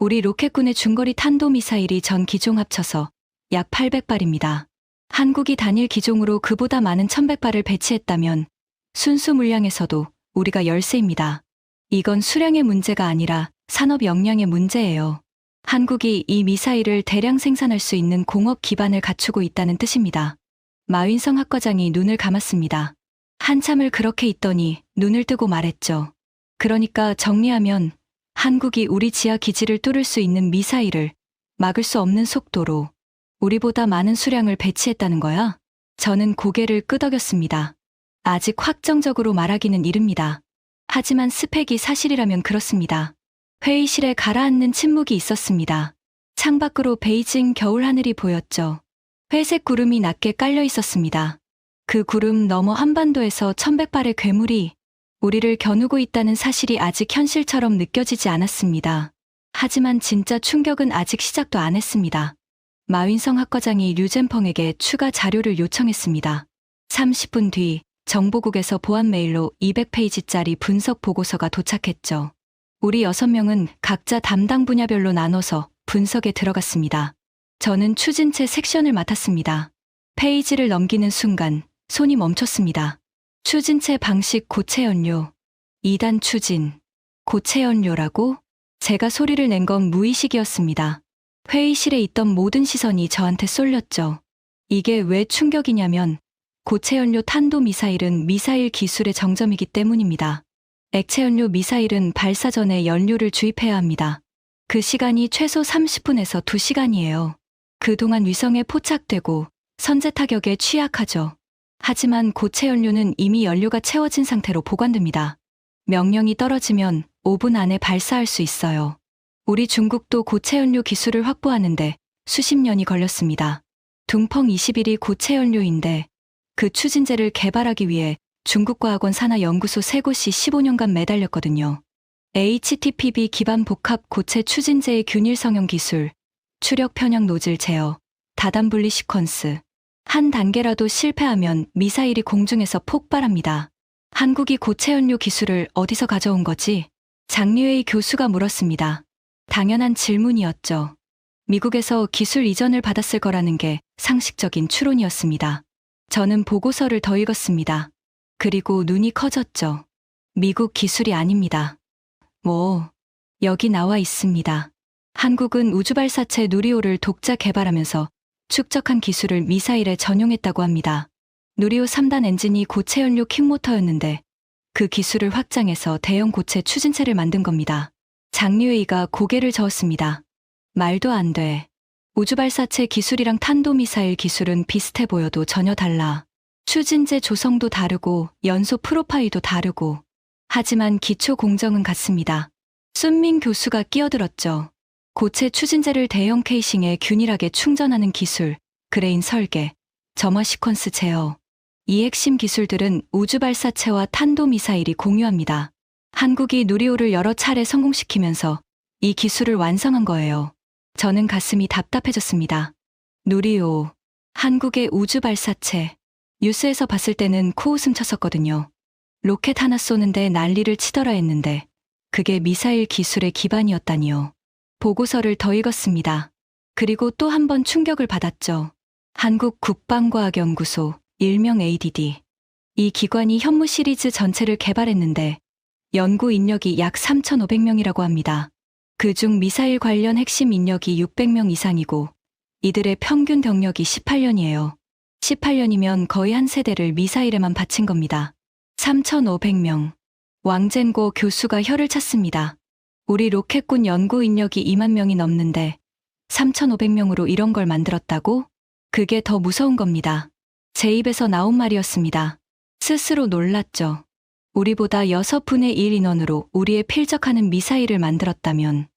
우리 로켓군의 중거리 탄도미사일이 전 기종 합쳐서 약 800발입니다. 한국이 단일 기종으로 그보다 많은 1100발을 배치했다면 순수 물량에서도 우리가 열세입니다. 이건 수량의 문제가 아니라 산업 역량의 문제예요. 한국이 이 미사일을 대량 생산할 수 있는 공업 기반을 갖추고 있다는 뜻입니다. 마윈성 학과장이 눈을 감았습니다. 한참을 그렇게 있더니 눈을 뜨고 말했죠. 그러니까 정리하면 한국이 우리 지하 기지를 뚫을 수 있는 미사일을 막을 수 없는 속도로 우리보다 많은 수량을 배치했다는 거야? 저는 고개를 끄덕였습니다. 아직 확정적으로 말하기는 이릅니다. 하지만 스펙이 사실이라면 그렇습니다. 회의실에 가라앉는 침묵이 있었습니다. 창밖으로 베이징 겨울 하늘이 보였죠. 회색 구름이 낮게 깔려 있었습니다. 그 구름 너머 한반도에서 1100발의 괴물이 우리를 겨누고 있다는 사실이 아직 현실처럼 느껴지지 않았습니다. 하지만 진짜 충격은 아직 시작도 안 했습니다. 마윈성 학과장이 류젠펑에게 추가 자료를 요청했습니다. 30분 뒤 정보국에서 보안 메일로 200페이지짜리 분석 보고서가 도착했죠. 우리 6명은 각자 담당 분야별로 나눠서 분석에 들어갔습니다. 저는 추진체 섹션을 맡았습니다. 페이지를 넘기는 순간 손이 멈췄습니다. 추진체 방식 고체 연료. 2단 추진. 고체 연료라고? 제가 소리를 낸 건 무의식이었습니다. 회의실에 있던 모든 시선이 저한테 쏠렸죠. 이게 왜 충격이냐면 고체 연료 탄도 미사일은 미사일 기술의 정점이기 때문입니다. 액체 연료 미사일은 발사 전에 연료를 주입해야 합니다. 그 시간이 최소 30분에서 2시간이에요. 그동안 위성에 포착되고 선제 타격에 취약하죠. 하지만 고체 연료는 이미 연료가 채워진 상태로 보관됩니다. 명령이 떨어지면 5분 안에 발사할 수 있어요. 우리 중국도 고체 연료 기술을 확보하는데 수십 년이 걸렸습니다. 둥펑 21이 고체 연료인데 그 추진제를 개발하기 위해 중국과학원 산하 연구소 3곳이 15년간 매달렸거든요. HTPB 기반 복합 고체 추진제의 균일 성형 기술, 추력 편형 노즐 제어, 다단 분리 시퀀스. 한 단계라도 실패하면 미사일이 공중에서 폭발합니다. 한국이 고체 연료 기술을 어디서 가져온 거지? 장리웨이 교수가 물었습니다. 당연한 질문이었죠. 미국에서 기술 이전을 받았을 거라는 게 상식적인 추론이었습니다. 저는 보고서를 더 읽었습니다. 그리고 눈이 커졌죠. 미국 기술이 아닙니다. 여기 나와 있습니다. 한국은 우주발사체 누리호를 독자 개발하면서 축적한 기술을 미사일에 전용했다고 합니다. 누리호 3단 엔진이 고체 연료 킥모터였는데 그 기술을 확장해서 대형 고체 추진체를 만든 겁니다. 장리웨이가 고개를 저었습니다. 말도 안 돼. 우주발사체 기술이랑 탄도미사일 기술은 비슷해 보여도 전혀 달라. 추진제 조성도 다르고 연소 프로파일도 다르고. 하지만 기초 공정은 같습니다. 순민 교수가 끼어들었죠. 고체 추진제를 대형 케이싱에 균일하게 충전하는 기술, 그레인 설계, 점화 시퀀스 제어. 이 핵심 기술들은 우주발사체와 탄도미사일이 공유합니다. 한국이 누리호를 여러 차례 성공시키면서 이 기술을 완성한 거예요. 저는 가슴이 답답해졌습니다. 누리호, 한국의 우주발사체. 뉴스에서 봤을 때는 코웃음 쳤었거든요. 로켓 하나 쏘는데 난리를 치더라 했는데 그게 미사일 기술의 기반이었다니요. 보고서를 더 읽었습니다. 그리고 또 한 번 충격을 받았죠. 한국 국방과학연구소, 일명 ADD. 이 기관이 현무 시리즈 전체를 개발했는데 연구 인력이 약 3,500명이라고 합니다. 그중 미사일 관련 핵심 인력이 600명 이상이고 이들의 평균 경력이 18년이에요. 18년이면 거의 한 세대를 미사일에만 바친 겁니다. 3,500명. 왕젠고 교수가 혀를 찼습니다. 우리 로켓군 연구 인력이 2만 명이 넘는데 3,500명으로 이런 걸 만들었다고? 그게 더 무서운 겁니다. 제 입에서 나온 말이었습니다. 스스로 놀랐죠. 우리보다 6분의 1 인원으로 우리에 필적하는 미사일을 만들었다면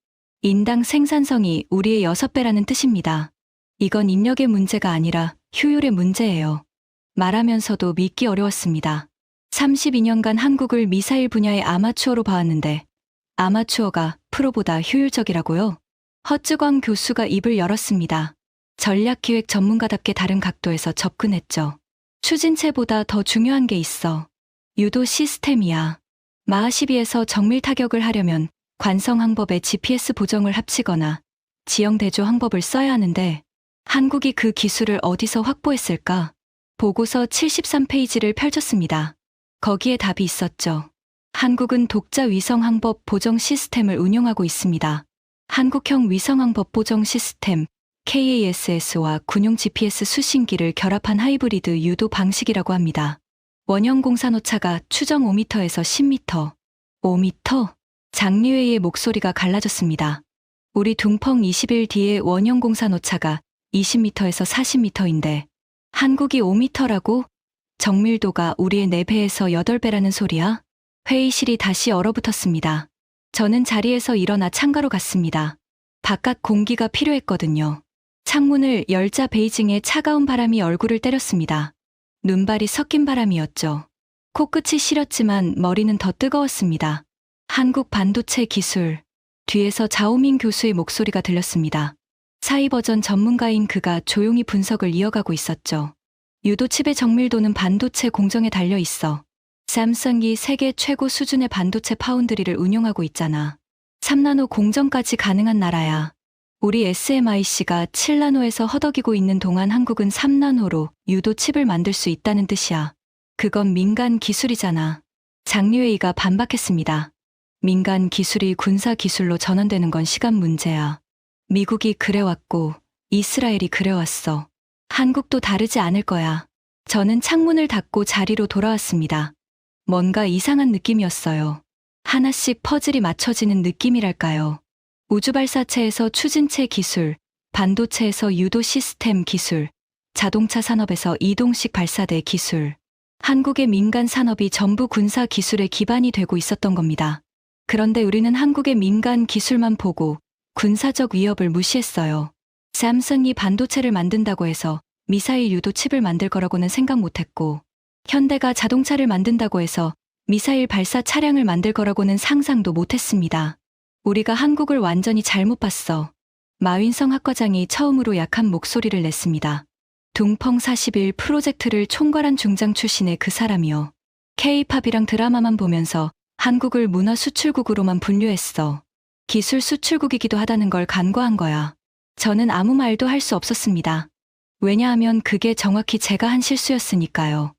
인당 생산성이 우리의 6배라는 뜻입니다. 이건 인력의 문제가 아니라 효율의 문제예요. 말하면서도 믿기 어려웠습니다. 32년간 한국을 미사일 분야의 아마추어로 봐왔는데 아마추어가 프로보다 효율적이라고요? 허쯔광 교수가 입을 열었습니다. 전략기획 전문가답게 다른 각도에서 접근했죠. 추진체보다 더 중요한 게 있어. 유도 시스템이야. 마하12에서 정밀 타격을 하려면 관성 항법에 GPS 보정을 합치거나 지형 대조 항법을 써야 하는데 한국이 그 기술을 어디서 확보했을까? 보고서 73페이지를 펼쳤습니다. 거기에 답이 있었죠. 한국은 독자 위성 항법 보정 시스템을 운용하고 있습니다. 한국형 위성 항법 보정 시스템 KASS와 군용 GPS 수신기를 결합한 하이브리드 유도 방식이라고 합니다. 원형 공산 오차가 추정 5m에서 10m. 5m? 장리회의 목소리가 갈라졌습니다. 우리 둥펑 20일 뒤에 원형 공산 오차가 20m에서 40m인데 한국이 5m라고? 정밀도가 우리의 4배에서 8배라는 소리야? 회의실이 다시 얼어붙었습니다. 저는 자리에서 일어나 창가로 갔습니다. 바깥 공기가 필요했거든요. 창문을 열자 베이징의 차가운 바람이 얼굴을 때렸습니다. 눈발이 섞인 바람이었죠. 코끝이 시렸지만 머리는 더 뜨거웠습니다. 한국 반도체 기술. 뒤에서 자오민 교수의 목소리가 들렸습니다. 사이버전 전문가인 그가 조용히 분석을 이어가고 있었죠. 유도칩의 정밀도는 반도체 공정에 달려 있어. 삼성이 세계 최고 수준의 반도체 파운드리를 운용하고 있잖아. 3나노 공정까지 가능한 나라야. 우리 SMIC가 7나노에서 허덕이고 있는 동안 한국은 3나노로 유도칩을 만들 수 있다는 뜻이야. 그건 민간 기술이잖아. 장리회의가 반박했습니다. 민간 기술이 군사 기술로 전환되는 건 시간 문제야. 미국이 그래왔고 이스라엘이 그래왔어. 한국도 다르지 않을 거야. 저는 창문을 닫고 자리로 돌아왔습니다. 뭔가 이상한 느낌이었어요. 하나씩 퍼즐이 맞춰지는 느낌이랄까요. 우주발사체에서 추진체 기술, 반도체에서 유도 시스템 기술, 자동차 산업에서 이동식 발사대 기술. 한국의 민간 산업이 전부 군사 기술의 기반이 되고 있었던 겁니다. 그런데 우리는 한국의 민간 기술만 보고 군사적 위협을 무시했어요. 삼성이 반도체를 만든다고 해서 미사일 유도 칩을 만들 거라고는 생각 못했고, 현대가 자동차를 만든다고 해서 미사일 발사 차량을 만들 거라고는 상상도 못했습니다. 우리가 한국을 완전히 잘못 봤어. 마윈성 학과장이 처음으로 약한 목소리를 냈습니다. 둥펑 41 프로젝트를 총괄한 중장 출신의 그 사람이요. K-팝이랑 드라마만 보면서 한국을 문화 수출국으로만 분류했어. 기술 수출국이기도 하다는 걸 간과한 거야. 저는 아무 말도 할 수 없었습니다. 왜냐하면 그게 정확히 제가 한 실수였으니까요.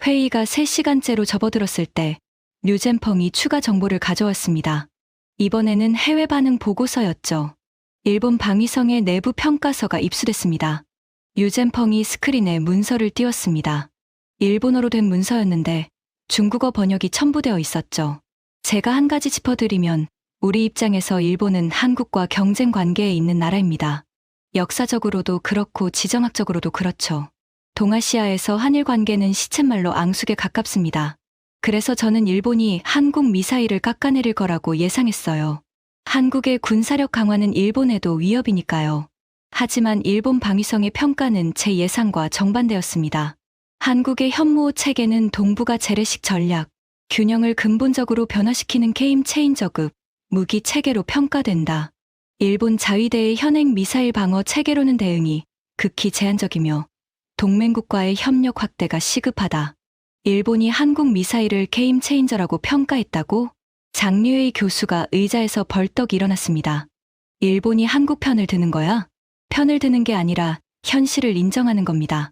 회의가 3시간째로 접어들었을 때 류젠펑이 추가 정보를 가져왔습니다. 이번에는 해외 반응 보고서였죠. 일본 방위성의 내부 평가서가 입수됐습니다. 류젠펑이 스크린에 문서를 띄웠습니다. 일본어로 된 문서였는데 중국어 번역이 첨부되어 있었죠. 제가 한 가지 짚어드리면 우리 입장에서 일본은 한국과 경쟁 관계에 있는 나라입니다. 역사적으로도 그렇고 지정학적으로도 그렇죠. 동아시아에서 한일 관계는 시쳇말로 앙숙에 가깝습니다. 그래서 저는 일본이 한국 미사일을 깎아내릴 거라고 예상했어요. 한국의 군사력 강화는 일본에도 위협이니까요. 하지만 일본 방위성의 평가는 제 예상과 정반대였습니다. 한국의 현무호 체계는 동북아 재래식 전략, 균형을 근본적으로 변화시키는 게임 체인저급 무기 체계로 평가된다. 일본 자위대의 현행 미사일 방어 체계로는 대응이 극히 제한적이며 동맹국과의 협력 확대가 시급하다. 일본이 한국 미사일을 게임 체인저라고 평가했다고? 장류의 교수가 의자에서 벌떡 일어났습니다. 일본이 한국 편을 드는 거야? 편을 드는 게 아니라 현실을 인정하는 겁니다.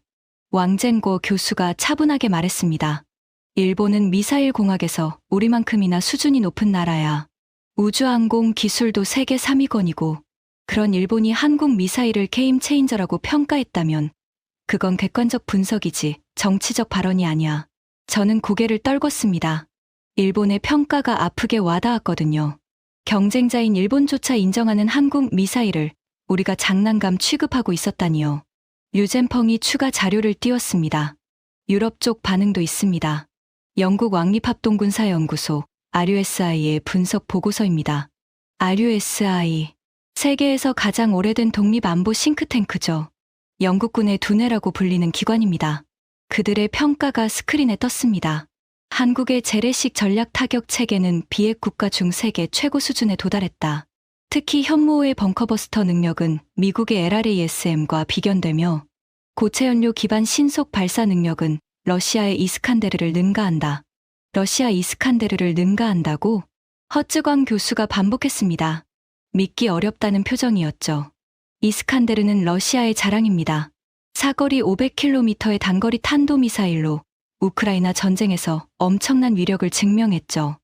왕젠고 교수가 차분하게 말했습니다. 일본은 미사일 공학에서 우리만큼이나 수준이 높은 나라야. 우주항공 기술도 세계 3위권이고 그런 일본이 한국 미사일을 게임 체인저라고 평가했다면 그건 객관적 분석이지 정치적 발언이 아니야. 저는 고개를 떨궜습니다. 일본의 평가가 아프게 와닿았거든요. 경쟁자인 일본조차 인정하는 한국 미사일을 우리가 장난감 취급하고 있었다니요. 류젠펑이 추가 자료를 띄웠습니다. 유럽 쪽 반응도 있습니다. 영국 왕립합동군사연구소 RUSI의 분석 보고서입니다. RUSI, 세계에서 가장 오래된 독립안보 싱크탱크죠. 영국군의 두뇌라고 불리는 기관입니다. 그들의 평가가 스크린에 떴습니다. 한국의 재래식 전략 타격 체계는 비핵 국가 중 세계 최고 수준에 도달했다. 특히 현무호의 벙커버스터 능력은 미국의 LRASM과 비견되며 고체 연료 기반 신속 발사 능력은 러시아의 이스칸데르를 능가한다. 러시아 이스칸데르를 능가한다고? 허쯔광 교수가 반복했습니다. 믿기 어렵다는 표정이었죠. 이스칸데르는 러시아의 자랑입니다. 사거리 500km의 단거리 탄도미사일로 우크라이나 전쟁에서 엄청난 위력을 증명했죠.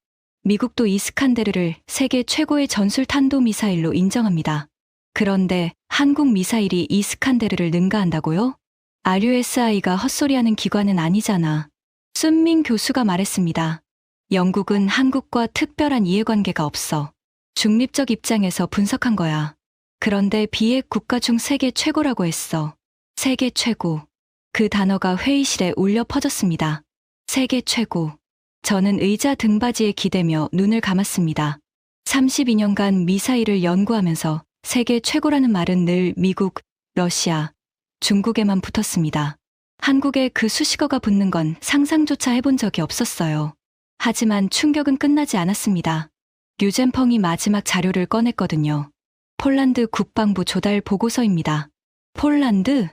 미국도 이스칸데르를 세계 최고의 전술 탄도미사일로 인정합니다. 그런데 한국 미사일이 이스칸데르를 능가한다고요? RUSI가 헛소리하는 기관은 아니잖아. 순민 교수가 말했습니다. 영국은 한국과 특별한 이해관계가 없어. 중립적 입장에서 분석한 거야. 그런데 비핵 국가 중 세계 최고라고 했어. 세계 최고. 그 단어가 회의실에 울려 퍼졌습니다. 세계 최고. 저는 의자 등받이에 기대며 눈을 감았습니다. 32년간 미사일을 연구하면서 세계 최고라는 말은 늘 미국, 러시아, 중국에만 붙었습니다. 한국에 그 수식어가 붙는 건 상상조차 해본 적이 없었어요. 하지만 충격은 끝나지 않았습니다. 류젠펑이 마지막 자료를 꺼냈거든요. 폴란드 국방부 조달 보고서입니다. 폴란드?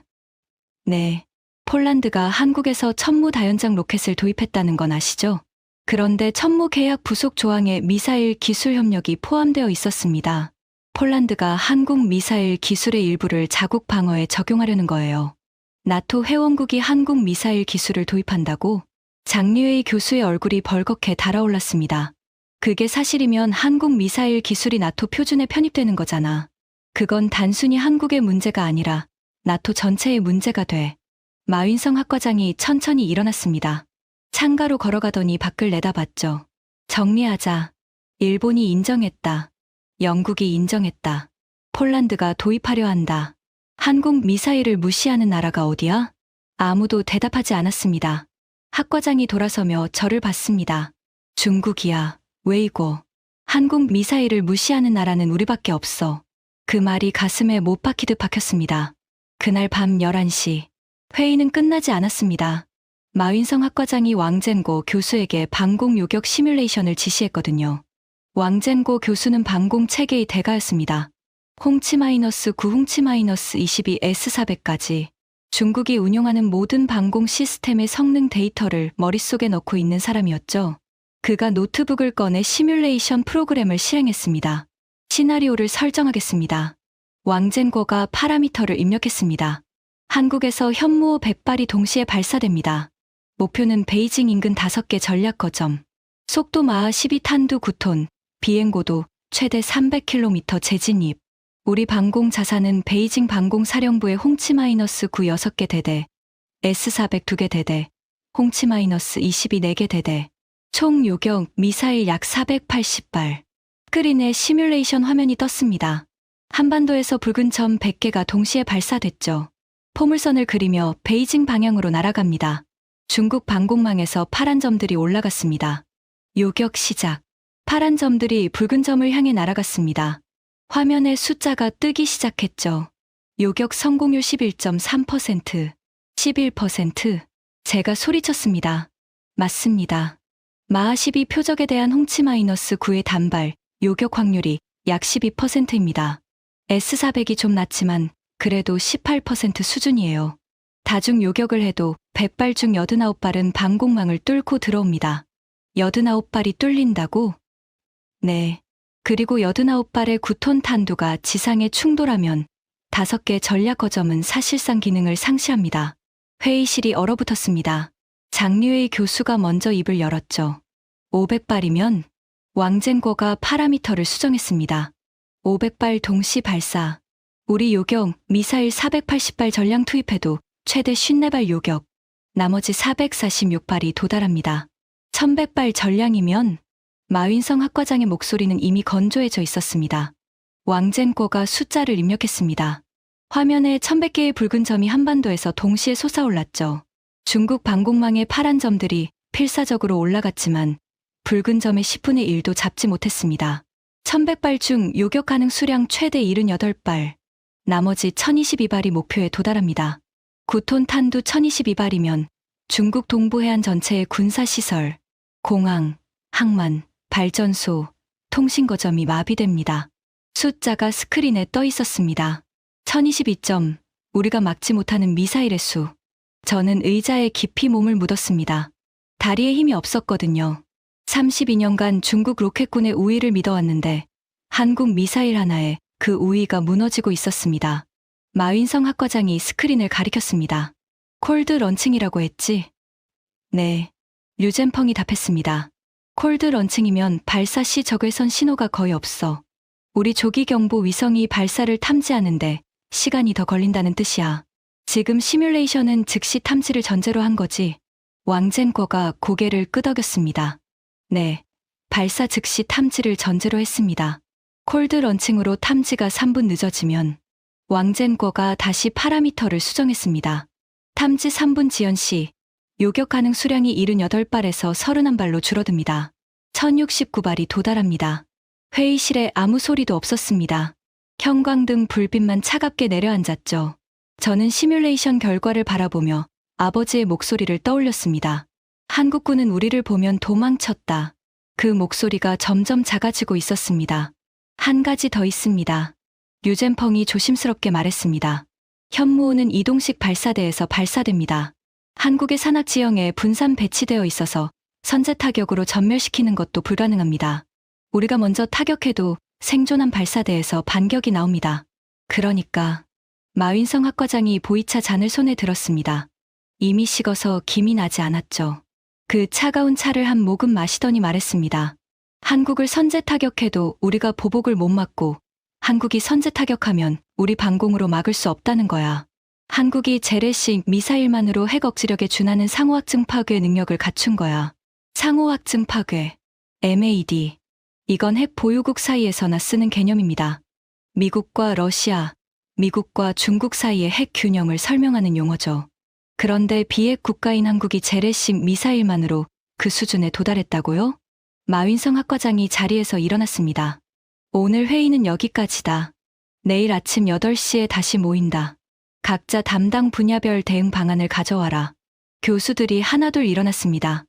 네. 폴란드가 한국에서 천무 다연장 로켓을 도입했다는 건 아시죠? 그런데 천무 계약 부속 조항에 미사일 기술 협력이 포함되어 있었습니다. 폴란드가 한국 미사일 기술의 일부를 자국 방어에 적용하려는 거예요. 나토 회원국이 한국 미사일 기술을 도입한다고? 장류의 교수의 얼굴이 벌겋게 달아올랐습니다. 그게 사실이면 한국 미사일 기술이 나토 표준에 편입되는 거잖아. 그건 단순히 한국의 문제가 아니라 나토 전체의 문제가 돼. 마윈성 학과장이 천천히 일어났습니다. 창가로 걸어가더니 밖을 내다봤죠. 정리하자. 일본이 인정했다. 영국이 인정했다. 폴란드가 도입하려 한다. 한국 미사일을 무시하는 나라가 어디야? 아무도 대답하지 않았습니다. 학과장이 돌아서며 저를 봤습니다. 중국이야. 왜이고? 한국 미사일을 무시하는 나라는 우리밖에 없어. 그 말이 가슴에 못 박히듯 박혔습니다. 그날 밤 11시. 회의는 끝나지 않았습니다. 마윈성 학과장이 왕젠고 교수에게 방공 요격 시뮬레이션을 지시했거든요. 왕젠고 교수는 방공 체계의 대가였습니다. 홍치-9 홍치-22 S400까지 중국이 운용하는 모든 방공 시스템의 성능 데이터를 머릿속에 넣고 있는 사람이었죠. 그가 노트북을 꺼내 시뮬레이션 프로그램을 실행했습니다. 시나리오를 설정하겠습니다. 왕젠고가 파라미터를 입력했습니다. 한국에서 현무호 100발이 동시에 발사됩니다. 목표는 베이징 인근 5개 전략 거점. 속도 마하 12탄두 9톤, 비행고도 최대 300km 재진입. 우리 방공 자산은 베이징 방공사령부의 홍치-9 6개 대대, S400 2개 대대, 홍치-22 4개 대대, 총 요격 미사일 약 480발. 스크린에 시뮬레이션 화면이 떴습니다. 한반도에서 붉은 점 100개가 동시에 발사됐죠. 포물선을 그리며 베이징 방향으로 날아갑니다. 중국 방공망에서 파란 점들이 올라갔습니다. 요격 시작. 파란 점들이 붉은 점을 향해 날아갔습니다. 화면에 숫자가 뜨기 시작했죠. 요격 성공률 11.3%, 11%. 제가 소리쳤습니다. 맞습니다. 마하 12 표적에 대한 홍치-9의 단발, 요격 확률이 약 12%입니다. S400이 좀 낮지만 그래도 18% 수준이에요. 다중 요격을 해도 100발 중 89발은 방공망을 뚫고 들어옵니다. 89발이 뚫린다고? 네. 그리고 89발의 9톤 탄두가 지상에 충돌하면 5개 전략 거점은 사실상 기능을 상실합니다. 회의실이 얼어붙었습니다. 장류의 교수가 먼저 입을 열었죠. 500발이면 왕젠거가 파라미터를 수정했습니다. 500발 동시 발사. 우리 요격 미사일 480발 전량 투입해도 최대 54발 요격. 나머지 446발이 도달합니다. 1100발 전량이면 마윈성 학과장의 목소리는 이미 건조해져 있었습니다. 왕젠거가 숫자를 입력했습니다. 화면에 1100개의 붉은 점이 한반도에서 동시에 솟아올랐죠. 중국 방공망의 파란 점들이 필사적으로 올라갔지만 붉은 점의 10분의 1도 잡지 못했습니다. 1100발 중 요격 가능 수량 최대 78발, 나머지 1022발이 목표에 도달합니다. 9톤 탄두 1022발이면 중국 동부해안 전체의 군사시설, 공항, 항만, 발전소, 통신거점이 마비됩니다. 숫자가 스크린에 떠 있었습니다. 1022점, 우리가 막지 못하는 미사일의 수. 저는 의자에 깊이 몸을 묻었습니다. 다리에 힘이 없었거든요. 32년간 중국 로켓군의 우위를 믿어왔는데 한국 미사일 하나에 그 우위가 무너지고 있었습니다. 마윈성 학과장이 스크린을 가리켰습니다. 콜드 런칭이라고 했지? 네. 류젠펑이 답했습니다. 콜드 런칭이면 발사 시 적외선 신호가 거의 없어. 우리 조기경보 위성이 발사를 탐지하는데 시간이 더 걸린다는 뜻이야. 지금 시뮬레이션은 즉시 탐지를 전제로 한 거지. 왕젠거가 고개를 끄덕였습니다. 네. 발사 즉시 탐지를 전제로 했습니다. 콜드 런칭으로 탐지가 3분 늦어지면 왕젠거가 다시 파라미터를 수정했습니다. 탐지 3분 지연 시 요격 가능 수량이 78발에서 31발로 줄어듭니다. 1069발이 도달합니다. 회의실에 아무 소리도 없었습니다. 형광등 불빛만 차갑게 내려앉았죠. 저는 시뮬레이션 결과를 바라보며 아버지의 목소리를 떠올렸습니다. 한국군은 우리를 보면 도망쳤다. 그 목소리가 점점 작아지고 있었습니다. 한 가지 더 있습니다. 류젠펑이 조심스럽게 말했습니다. 현무호는 이동식 발사대에서 발사됩니다. 한국의 산악 지형에 분산 배치되어 있어서 선제 타격으로 전멸시키는 것도 불가능합니다. 우리가 먼저 타격해도 생존한 발사대에서 반격이 나옵니다. 그러니까 마윈성 학과장이 보이차 잔을 손에 들었습니다. 이미 식어서 김이 나지 않았죠. 그 차가운 차를 한 모금 마시더니 말했습니다. 한국을 선제 타격해도 우리가 보복을 못 막고 한국이 선제 타격하면 우리 방공으로 막을 수 없다는 거야. 한국이 재래식 미사일만으로 핵 억지력에 준하는 상호확증 파괴 능력을 갖춘 거야. 상호확증 파괴, MAD. 이건 핵 보유국 사이에서나 쓰는 개념입니다. 미국과 러시아, 미국과 중국 사이의 핵 균형을 설명하는 용어죠. 그런데 비핵 국가인 한국이 재래식 미사일만으로 그 수준에 도달했다고요? 마윈성 학과장이 자리에서 일어났습니다. 오늘 회의는 여기까지다. 내일 아침 8시에 다시 모인다. 각자 담당 분야별 대응 방안을 가져와라. 교수들이 하나둘 일어났습니다.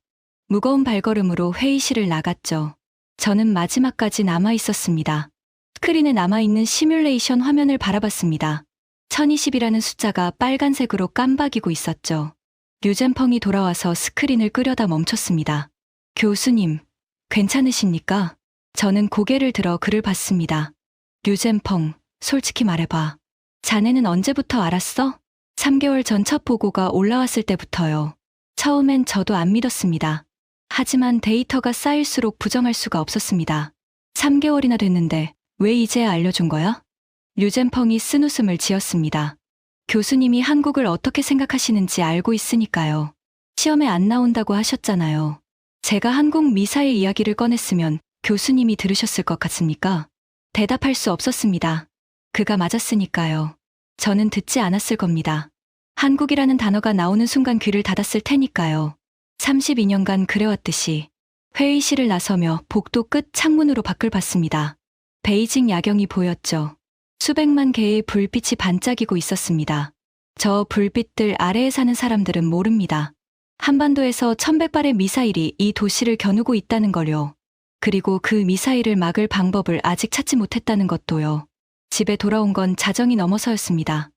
무거운 발걸음으로 회의실을 나갔죠. 저는 마지막까지 남아 있었습니다. 스크린에 남아있는 시뮬레이션 화면을 바라봤습니다. 1020이라는 숫자가 빨간색으로 깜박이고 있었죠. 류젠펑이 돌아와서 스크린을 끄려다 멈췄습니다. 교수님, 괜찮으십니까? 저는 고개를 들어 그를 봤습니다. 류젠펑, 솔직히 말해봐. 자네는 언제부터 알았어? 3개월 전 첫 보고가 올라왔을 때부터요. 처음엔 저도 안 믿었습니다. 하지만 데이터가 쌓일수록 부정할 수가 없었습니다. 3개월이나 됐는데 왜 이제야 알려준 거야? 류젠펑이 쓴웃음을 지었습니다. 교수님이 한국을 어떻게 생각하시는지 알고 있으니까요. 시험에 안 나온다고 하셨잖아요. 제가 한국 미사일 이야기를 꺼냈으면 교수님이 들으셨을 것 같습니까? 대답할 수 없었습니다. 그가 맞았으니까요. 저는 듣지 않았을 겁니다. 한국이라는 단어가 나오는 순간 귀를 닫았을 테니까요. 32년간 그래왔듯이 회의실을 나서며 복도 끝 창문으로 밖을 봤습니다. 베이징 야경이 보였죠. 수백만 개의 불빛이 반짝이고 있었습니다. 저 불빛들 아래에 사는 사람들은 모릅니다. 한반도에서 1100발의 미사일이 이 도시를 겨누고 있다는 걸요. 그리고 그 미사일을 막을 방법을 아직 찾지 못했다는 것도요. 집에 돌아온 건 자정이 넘어서였습니다.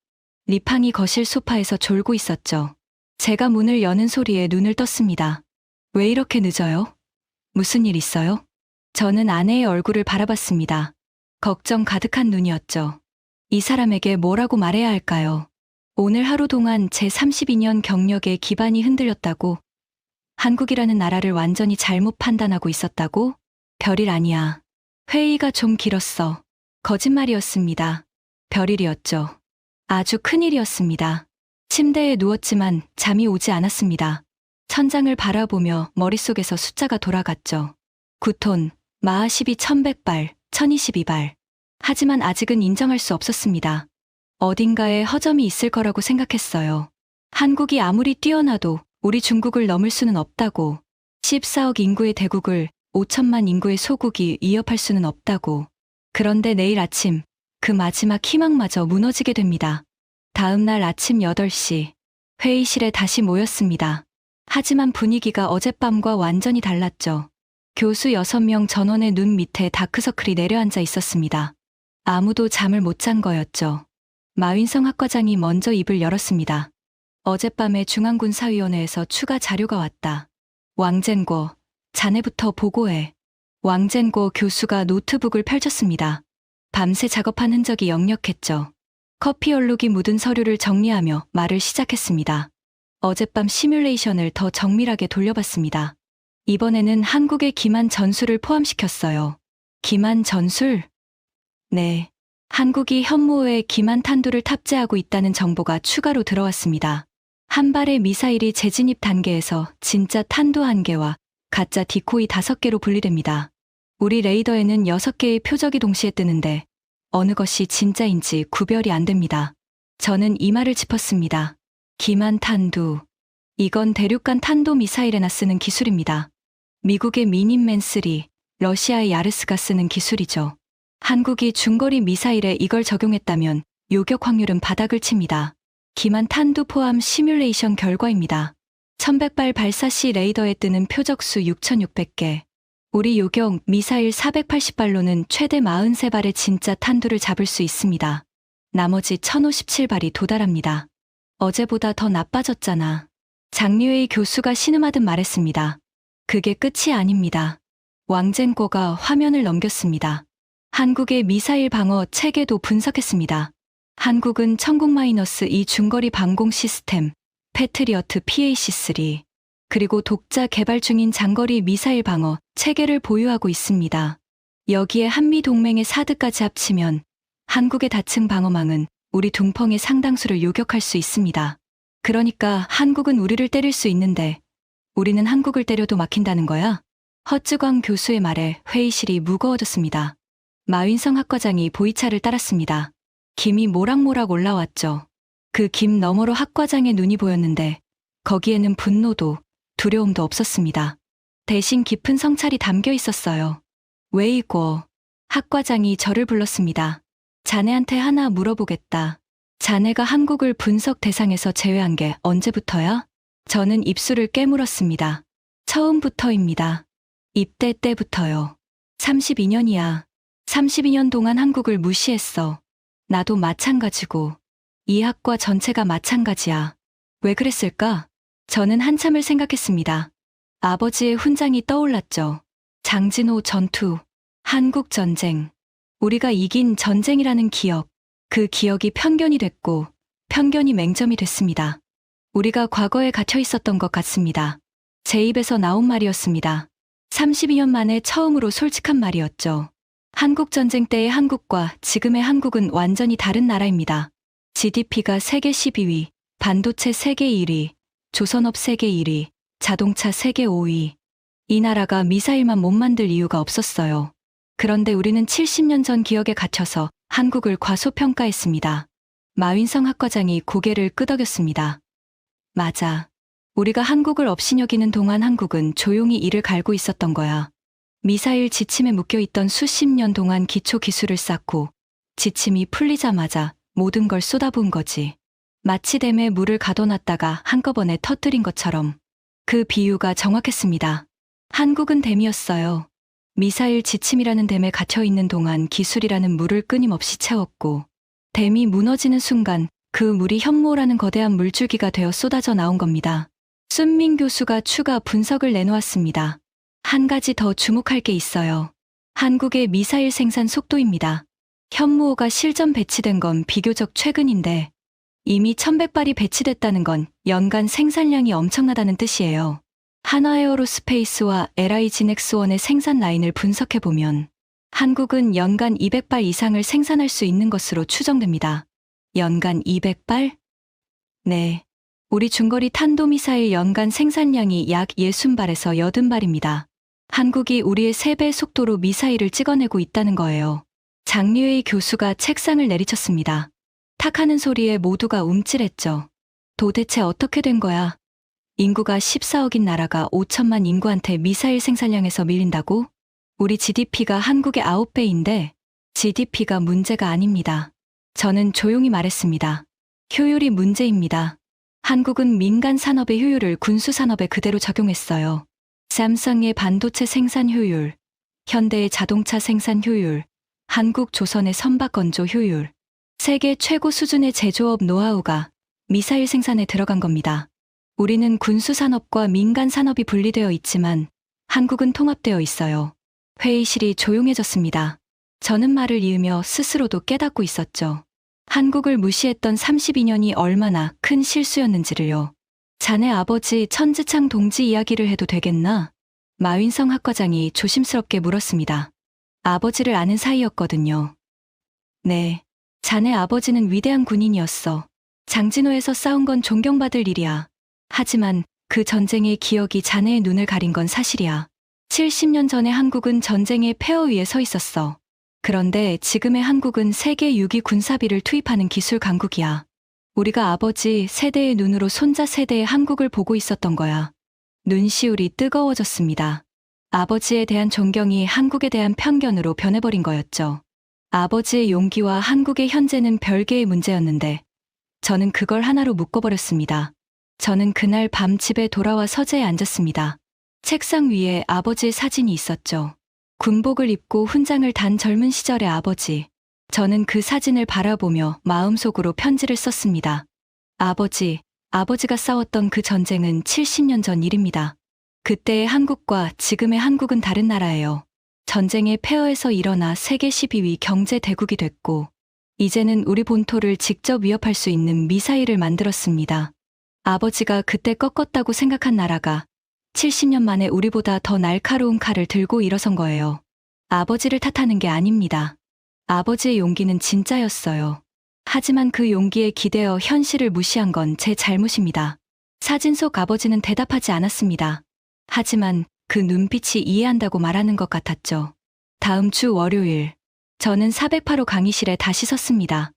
리팡이 거실 소파에서 졸고 있었죠. 제가 문을 여는 소리에 눈을 떴습니다. 왜 이렇게 늦어요? 무슨 일 있어요? 저는 아내의 얼굴을 바라봤습니다. 걱정 가득한 눈이었죠. 이 사람에게 뭐라고 말해야 할까요? 오늘 하루 동안 제 32년 경력의 기반이 흔들렸다고? 한국이라는 나라를 완전히 잘못 판단하고 있었다고? 별일 아니야. 회의가 좀 길었어. 거짓말이었습니다. 별일이었죠. 아주 큰일이었습니다. 침대에 누웠지만 잠이 오지 않았습니다. 천장을 바라보며 머릿속에서 숫자가 돌아갔죠. 9톤, 마하 12 1100발, 1022발. 하지만 아직은 인정할 수 없었습니다. 어딘가에 허점이 있을 거라고 생각했어요. 한국이 아무리 뛰어나도 우리 중국을 넘을 수는 없다고. 14억 인구의 대국을 5천만 인구의 소국이 위협할 수는 없다고. 그런데 내일 아침 그 마지막 희망마저 무너지게 됩니다. 다음 날 아침 8시 회의실에 다시 모였습니다. 하지만 분위기가 어젯밤과 완전히 달랐죠. 교수 6명 전원의 눈 밑에 다크서클이 내려앉아 있었습니다. 아무도 잠을 못 잔 거였죠. 마윈성 학과장이 먼저 입을 열었습니다. 어젯밤에 중앙군사위원회에서 추가 자료가 왔다. 왕젠고, 자네부터 보고해. 왕젠고 교수가 노트북을 펼쳤습니다. 밤새 작업한 흔적이 역력했죠. 커피 얼룩이 묻은 서류를 정리하며 말을 시작했습니다. 어젯밤 시뮬레이션을 더 정밀하게 돌려봤습니다. 이번에는 한국의 기만 전술을 포함시켰어요. 기만 전술? 네. 한국이 현무호에 기만 탄두를 탑재하고 있다는 정보가 추가로 들어왔습니다. 한 발의 미사일이 재진입 단계에서 진짜 탄두 1개와 가짜 디코이 5개로 분리됩니다. 우리 레이더에는 6개의 표적이 동시에 뜨는데 어느 것이 진짜인지 구별이 안 됩니다. 저는 이 말을 짚었습니다. 기만 탄두. 이건 대륙간 탄도 미사일에나 쓰는 기술입니다. 미국의 미닌맨 3, 러시아의 야르스가 쓰는 기술이죠. 한국이 중거리 미사일에 이걸 적용했다면 요격 확률은 바닥을 칩니다. 기만 탄두 포함 시뮬레이션 결과입니다. 1100발 발사 시 레이더에 뜨는 표적수 6600개. 우리 요격 미사일 480발로는 최대 43발의 진짜 탄두를 잡을 수 있습니다. 나머지 1057발이 도달합니다. 어제보다 더 나빠졌잖아. 장류의 교수가 신음하듯 말했습니다. 그게 끝이 아닙니다. 왕젠고가 화면을 넘겼습니다. 한국의 미사일 방어 체계도 분석했습니다. 한국은 천국-2 중거리 방공 시스템, 패트리어트 PAC-3, 그리고 독자 개발 중인 장거리 미사일 방어 체계를 보유하고 있습니다. 여기에 한미동맹의 사드까지 합치면 한국의 다층 방어망은 우리 둥펑의 상당수를 요격할 수 있습니다. 그러니까 한국은 우리를 때릴 수 있는데 우리는 한국을 때려도 막힌다는 거야? 허쯔광 교수의 말에 회의실이 무거워졌습니다. 마윈성 학과장이 보이차를 따랐습니다. 김이 모락모락 올라왔죠. 그 김 너머로 학과장의 눈이 보였는데 거기에는 분노도 두려움도 없었습니다. 대신 깊은 성찰이 담겨 있었어요. 웨이고, 학과장이 저를 불렀습니다. 자네한테 하나 물어보겠다. 자네가 한국을 분석 대상에서 제외한 게 언제부터야? 저는 입술을 깨물었습니다. 처음부터입니다. 입대 때부터요. 32년이야. 32년 동안 한국을 무시했어. 나도 마찬가지고. 이 학과 전체가 마찬가지야. 왜 그랬을까? 저는 한참을 생각했습니다. 아버지의 훈장이 떠올랐죠. 장진호 전투, 한국 전쟁. 우리가 이긴 전쟁이라는 기억. 그 기억이 편견이 됐고 편견이 맹점이 됐습니다. 우리가 과거에 갇혀 있었던 것 같습니다. 제 입에서 나온 말이었습니다. 32년 만에 처음으로 솔직한 말이었죠. 한국전쟁 때의 한국과 지금의 한국은 완전히 다른 나라입니다. GDP가 세계 12위, 반도체 세계 1위, 조선업 세계 1위, 자동차 세계 5위. 이 나라가 미사일만 못 만들 이유가 없었어요. 그런데 우리는 70년 전 기억에 갇혀서 한국을 과소평가했습니다. 마윈성 학과장이 고개를 끄덕였습니다. 맞아. 우리가 한국을 업신여기는 동안 한국은 조용히 이를 갈고 있었던 거야. 미사일 지침에 묶여있던 수십 년 동안 기초 기술을 쌓고 지침이 풀리자마자 모든 걸 쏟아부은 거지. 마치 댐에 물을 가둬놨다가 한꺼번에 터뜨린 것처럼. 그 비유가 정확했습니다. 한국은 댐이었어요. 미사일 지침이라는 댐에 갇혀있는 동안 기술이라는 물을 끊임없이 채웠고, 댐이 무너지는 순간 그 물이 현무호라는 거대한 물줄기가 되어 쏟아져 나온 겁니다. 순민 교수가 추가 분석을 내놓았습니다. 한 가지 더 주목할 게 있어요. 한국의 미사일 생산 속도입니다. 현무호가 실전 배치된 건 비교적 최근인데 이미 1100발이 배치됐다는 건 연간 생산량이 엄청나다는 뜻이에요. 한화에어로스페이스와 LIG넥스원의 생산 라인을 분석해보면 한국은 연간 200발 이상을 생산할 수 있는 것으로 추정됩니다. 연간 200발? 네. 우리 중거리 탄도미사일 연간 생산량이 약 60발에서 80발입니다. 한국이 우리의 3배 속도로 미사일을 찍어내고 있다는 거예요. 장류의 교수가 책상을 내리쳤습니다. 탁하는 소리에 모두가 움찔했죠. 도대체 어떻게 된 거야? 인구가 14억인 나라가 5천만 인구한테 미사일 생산량에서 밀린다고? 우리 GDP가 한국의 9배인데 GDP가 문제가 아닙니다. 저는 조용히 말했습니다. 효율이 문제입니다. 한국은 민간 산업의 효율을 군수 산업에 그대로 적용했어요. 삼성의 반도체 생산 효율, 현대의 자동차 생산 효율, 한국 조선의 선박 건조 효율, 세계 최고 수준의 제조업 노하우가 미사일 생산에 들어간 겁니다. 우리는 군수 산업과 민간 산업이 분리되어 있지만 한국은 통합되어 있어요. 회의실이 조용해졌습니다. 저는 말을 이으며 스스로도 깨닫고 있었죠. 한국을 무시했던 32년이 얼마나 큰 실수였는지를요. 자네 아버지 천지창 동지 이야기를 해도 되겠나? 마윈성 학과장이 조심스럽게 물었습니다. 아버지를 아는 사이였거든요. 네. 자네 아버지는 위대한 군인이었어. 장진호에서 싸운 건 존경받을 일이야. 하지만 그 전쟁의 기억이 자네의 눈을 가린 건 사실이야. 70년 전에 한국은 전쟁의 폐허 위에 서 있었어. 그런데 지금의 한국은 세계 6위 군사비를 투입하는 기술 강국이야. 우리가 아버지 세대의 눈으로 손자 세대의 한국을 보고 있었던 거야. 눈시울이 뜨거워졌습니다. 아버지에 대한 존경이 한국에 대한 편견으로 변해버린 거였죠. 아버지의 용기와 한국의 현재는 별개의 문제였는데 저는 그걸 하나로 묶어버렸습니다. 저는 그날 밤 집에 돌아와 서재에 앉았습니다. 책상 위에 아버지의 사진이 있었죠. 군복을 입고 훈장을 단 젊은 시절의 아버지. 저는 그 사진을 바라보며 마음속으로 편지를 썼습니다. 아버지가 싸웠던 그 전쟁은 70년 전 일입니다. 그때의 한국과 지금의 한국은 다른 나라예요. 전쟁의 폐허에서 일어나 세계 12위 경제 대국이 됐고, 이제는 우리 본토를 직접 위협할 수 있는 미사일을 만들었습니다. 아버지가 그때 꺾었다고 생각한 나라가 70년 만에 우리보다 더 날카로운 칼을 들고 일어선 거예요. 아버지를 탓하는 게 아닙니다. 아버지의 용기는 진짜였어요. 하지만 그 용기에 기대어 현실을 무시한 건 제 잘못입니다. 사진 속 아버지는 대답하지 않았습니다. 하지만 그 눈빛이 이해한다고 말하는 것 같았죠. 다음 주 월요일, 저는 408호 강의실에 다시 섰습니다.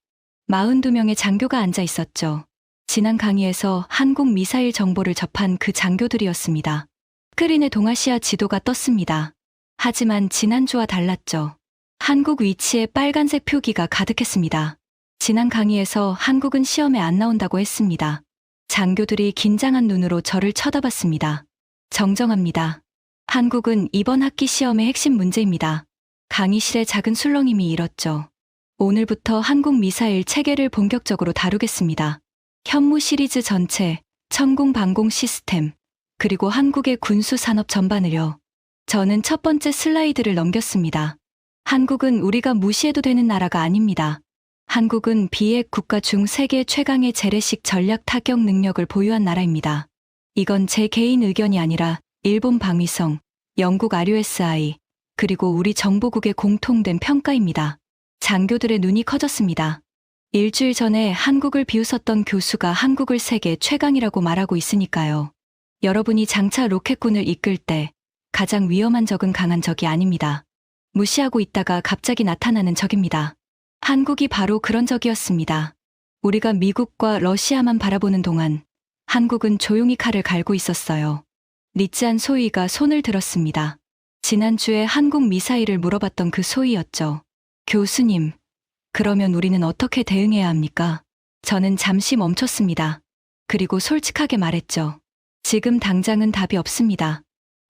42명의 장교가 앉아 있었죠. 지난 강의에서 한국 미사일 정보를 접한 그 장교들이었습니다. 스크린에 동아시아 지도가 떴습니다. 하지만 지난주와 달랐죠. 한국 위치에 빨간색 표기가 가득했습니다. 지난 강의에서 한국은 시험에 안 나온다고 했습니다. 장교들이 긴장한 눈으로 저를 쳐다봤습니다. 정정합니다. 한국은 이번 학기 시험의 핵심 문제입니다. 강의실의 작은 술렁임이 일었죠. 오늘부터 한국 미사일 체계를 본격적으로 다루겠습니다. 현무 시리즈 전체, 천궁 방공 시스템, 그리고 한국의 군수 산업 전반을요. 저는 첫 번째 슬라이드를 넘겼습니다. 한국은 우리가 무시해도 되는 나라가 아닙니다. 한국은 비핵 국가 중 세계 최강의 재래식 전략 타격 능력을 보유한 나라입니다. 이건 제 개인 의견이 아니라 일본 방위성, 영국 RUSI, 그리고 우리 정보국의 공통된 평가입니다. 장교들의 눈이 커졌습니다. 일주일 전에 한국을 비웃었던 교수가 한국을 세계 최강이라고 말하고 있으니까요. 여러분이 장차 로켓군을 이끌 때 가장 위험한 적은 강한 적이 아닙니다. 무시하고 있다가 갑자기 나타나는 적입니다. 한국이 바로 그런 적이었습니다. 우리가 미국과 러시아만 바라보는 동안 한국은 조용히 칼을 갈고 있었어요. 리츠안 소위가 손을 들었습니다. 지난주에 한국 미사일을 물어봤던 그 소위였죠. 교수님, 그러면 우리는 어떻게 대응해야 합니까? 저는 잠시 멈췄습니다. 그리고 솔직하게 말했죠. 지금 당장은 답이 없습니다.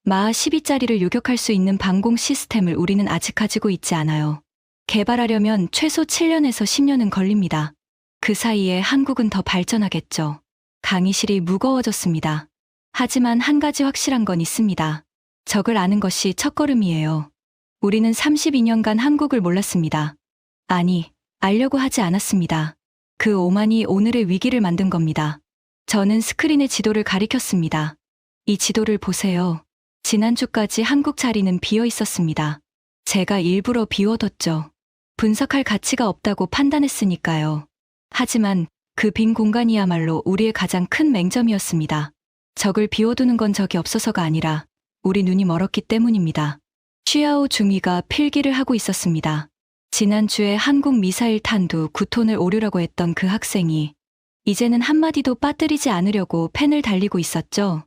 마하 12짜리를 요격할 수 있는 방공 시스템을 우리는 아직 가지고 있지 않아요. 개발하려면 최소 7년에서 10년은 걸립니다. 그 사이에 한국은 더 발전하겠죠. 강의실이 무거워졌습니다. 하지만 한 가지 확실한 건 있습니다. 적을 아는 것이 첫걸음이에요. 우리는 32년간 한국을 몰랐습니다. 아니, 알려고 하지 않았습니다. 그 오만이 오늘의 위기를 만든 겁니다. 저는 스크린에 지도를 가리켰습니다. 이 지도를 보세요. 지난주까지 한국 자리는 비어 있었습니다. 제가 일부러 비워뒀죠. 분석할 가치가 없다고 판단했으니까요. 하지만 그 빈 공간이야말로 우리의 가장 큰 맹점이었습니다. 적을 비워두는 건 적이 없어서가 아니라 우리 눈이 멀었기 때문입니다. 취아오 중위가 필기를 하고 있었습니다. 지난주에 한국 미사일 탄두 9톤을 오류라고 했던 그 학생이 이제는 한마디도 빠뜨리지 않으려고 펜을 달리고 있었죠.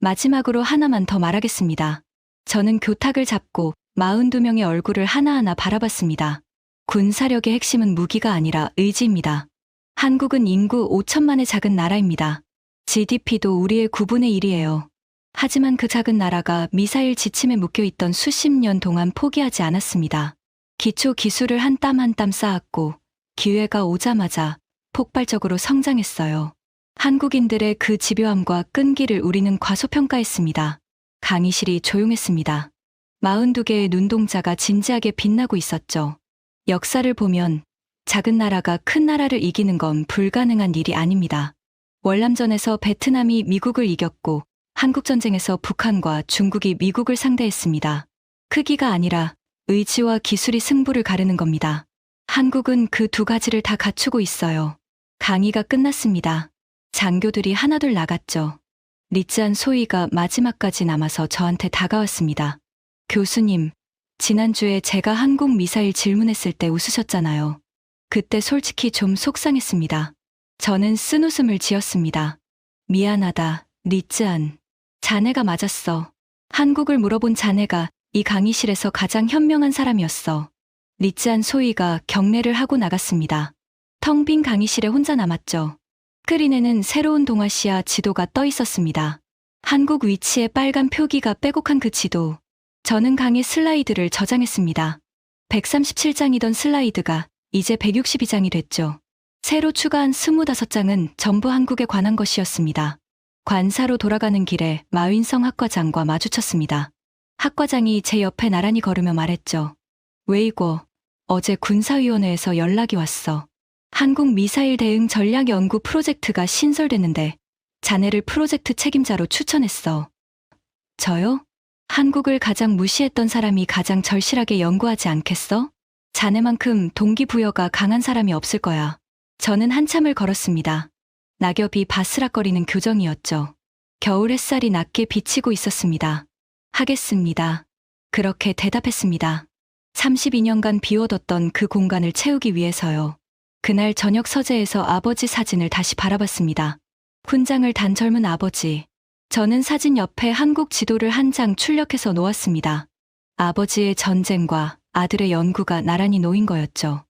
마지막으로 하나만 더 말하겠습니다. 저는 교탁을 잡고 42명의 얼굴을 하나하나 바라봤습니다. 군사력의 핵심은 무기가 아니라 의지입니다. 한국은 인구 5천만의 작은 나라입니다. GDP도 우리의 9분의 1이에요. 하지만 그 작은 나라가 미사일 지침에 묶여있던 수십 년 동안 포기하지 않았습니다. 기초 기술을 한 땀 한 땀 쌓았고 기회가 오자마자 폭발적으로 성장했어요. 한국인들의 그 집요함과 끈기를 우리는 과소평가했습니다. 강의실이 조용했습니다. 42개의 눈동자가 진지하게 빛나고 있었죠. 역사를 보면 작은 나라가 큰 나라를 이기는 건 불가능한 일이 아닙니다. 월남전에서 베트남이 미국을 이겼고 한국전쟁에서 북한과 중국이 미국을 상대했습니다. 크기가 아니라 의지와 기술이 승부를 가르는 겁니다. 한국은 그 두 가지를 다 갖추고 있어요. 강의가 끝났습니다. 장교들이 하나둘 나갔죠. 리츠안 소위가 마지막까지 남아서 저한테 다가왔습니다. 교수님, 지난주에 제가 한국 미사일 질문했을 때 웃으셨잖아요. 그때 솔직히 좀 속상했습니다. 저는 쓴웃음을 지었습니다. 미안하다, 리츠안. 자네가 맞았어. 한국을 물어본 자네가 이 강의실에서 가장 현명한 사람이었어. 리츠안 소위가 경례를 하고 나갔습니다. 텅 빈 강의실에 혼자 남았죠. 스크린에는 새로운 동아시아 지도가 떠 있었습니다. 한국 위치의 빨간 표기가 빼곡한 그 지도. 저는 강의 슬라이드를 저장했습니다. 137장이던 슬라이드가 이제 162장이 됐죠. 새로 추가한 25장은 전부 한국에 관한 것이었습니다. 관사로 돌아가는 길에 마윈성 학과장과 마주쳤습니다. 학과장이 제 옆에 나란히 걸으며 말했죠. 웨이고, 어제 군사위원회에서 연락이 왔어. 한국 미사일 대응 전략 연구 프로젝트가 신설됐는데 자네를 프로젝트 책임자로 추천했어. 저요? 한국을 가장 무시했던 사람이 가장 절실하게 연구하지 않겠어? 자네만큼 동기부여가 강한 사람이 없을 거야. 저는 한참을 걸었습니다. 낙엽이 바스락거리는 교정이었죠. 겨울 햇살이 낮게 비치고 있었습니다. 하겠습니다. 그렇게 대답했습니다. 32년간 비워뒀던 그 공간을 채우기 위해서요. 그날 저녁 서재에서 아버지 사진을 다시 바라봤습니다. 훈장을 단 젊은 아버지. 저는 사진 옆에 한국 지도를 한 장 출력해서 놓았습니다. 아버지의 전쟁과 아들의 연구가 나란히 놓인 거였죠.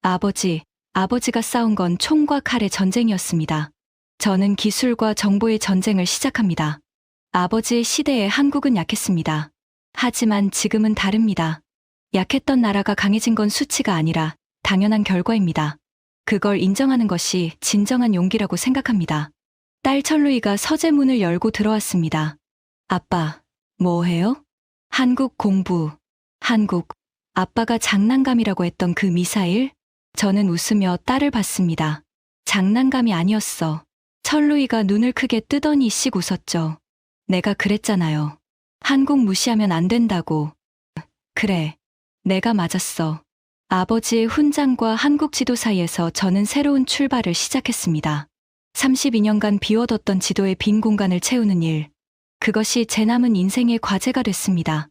아버지가 싸운 건 총과 칼의 전쟁이었습니다. 저는 기술과 정보의 전쟁을 시작합니다. 아버지의 시대에 한국은 약했습니다. 하지만 지금은 다릅니다. 약했던 나라가 강해진 건 수치가 아니라 당연한 결과입니다. 그걸 인정하는 것이 진정한 용기라고 생각합니다. 딸 철루이가 서재 문을 열고 들어왔습니다. 아빠, 뭐 해요? 한국 공부. 한국. 아빠가 장난감이라고 했던 그 미사일? 저는 웃으며 딸을 봤습니다. 장난감이 아니었어. 철루이가 눈을 크게 뜨더니 씩 웃었죠. 내가 그랬잖아요. 한국 무시하면 안 된다고. 그래. 내가 맞았어. 아버지의 훈장과 한국 지도 사이에서 저는 새로운 출발을 시작했습니다. 32년간 비워뒀던 지도의 빈 공간을 채우는 일. 그것이 제 남은 인생의 과제가 됐습니다.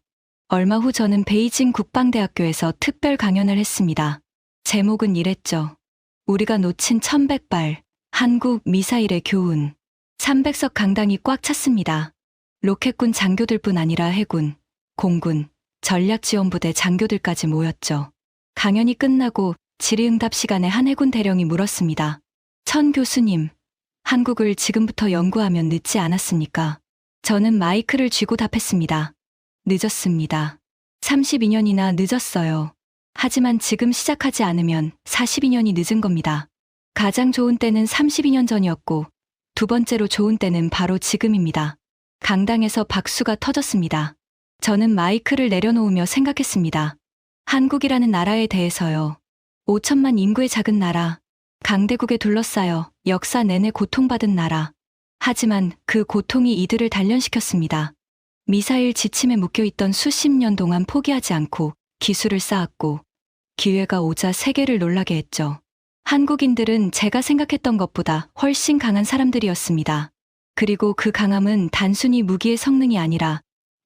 얼마 후 저는 베이징 국방대학교에서 특별 강연을 했습니다. 제목은 이랬죠. 우리가 놓친 1100발, 한국 미사일의 교훈. 300석 강당이 꽉 찼습니다. 로켓군 장교들뿐 아니라 해군, 공군, 전략지원부대 장교들까지 모였죠. 강연이 끝나고 질의응답 시간에 한 해군 대령이 물었습니다. 천 교수님, 한국을 지금부터 연구하면 늦지 않았습니까? 저는 마이크를 쥐고 답했습니다. 늦었습니다. 32년이나 늦었어요. 하지만 지금 시작하지 않으면 42년이 늦은 겁니다. 가장 좋은 때는 32년 전이었고, 두 번째로 좋은 때는 바로 지금입니다. 강당에서 박수가 터졌습니다. 저는 마이크를 내려놓으며 생각했습니다. 한국이라는 나라에 대해서요. 5천만 인구의 작은 나라, 강대국에 둘러싸여 역사 내내 고통받은 나라. 하지만 그 고통이 이들을 단련시켰습니다. 미사일 지침에 묶여있던 수십 년 동안 포기하지 않고 기술을 쌓았고, 기회가 오자 세계를 놀라게 했죠. 한국인들은 제가 생각했던 것보다 훨씬 강한 사람들이었습니다. 그리고 그 강함은 단순히 무기의 성능이 아니라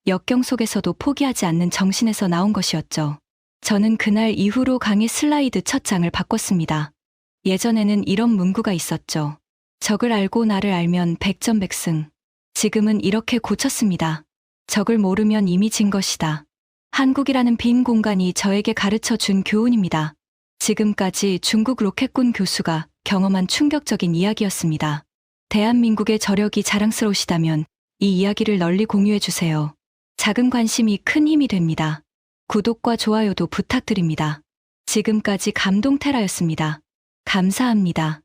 역경 속에서도 포기하지 않는 정신에서 나온 것이었죠. 저는 그날 이후로 강의 슬라이드 첫 장을 바꿨습니다. 예전에는 이런 문구가 있었죠. 적을 알고 나를 알면 백전백승. 지금은 이렇게 고쳤습니다. 적을 모르면 이미 진 것이다. 한국이라는 빈 공간이 저에게 가르쳐 준 교훈입니다. 지금까지 중국 로켓군 교수가 경험한 충격적인 이야기였습니다. 대한민국의 저력이 자랑스러우시다면 이 이야기를 널리 공유해 주세요. 작은 관심이 큰 힘이 됩니다. 구독과 좋아요도 부탁드립니다. 지금까지 감동테라였습니다. 감사합니다.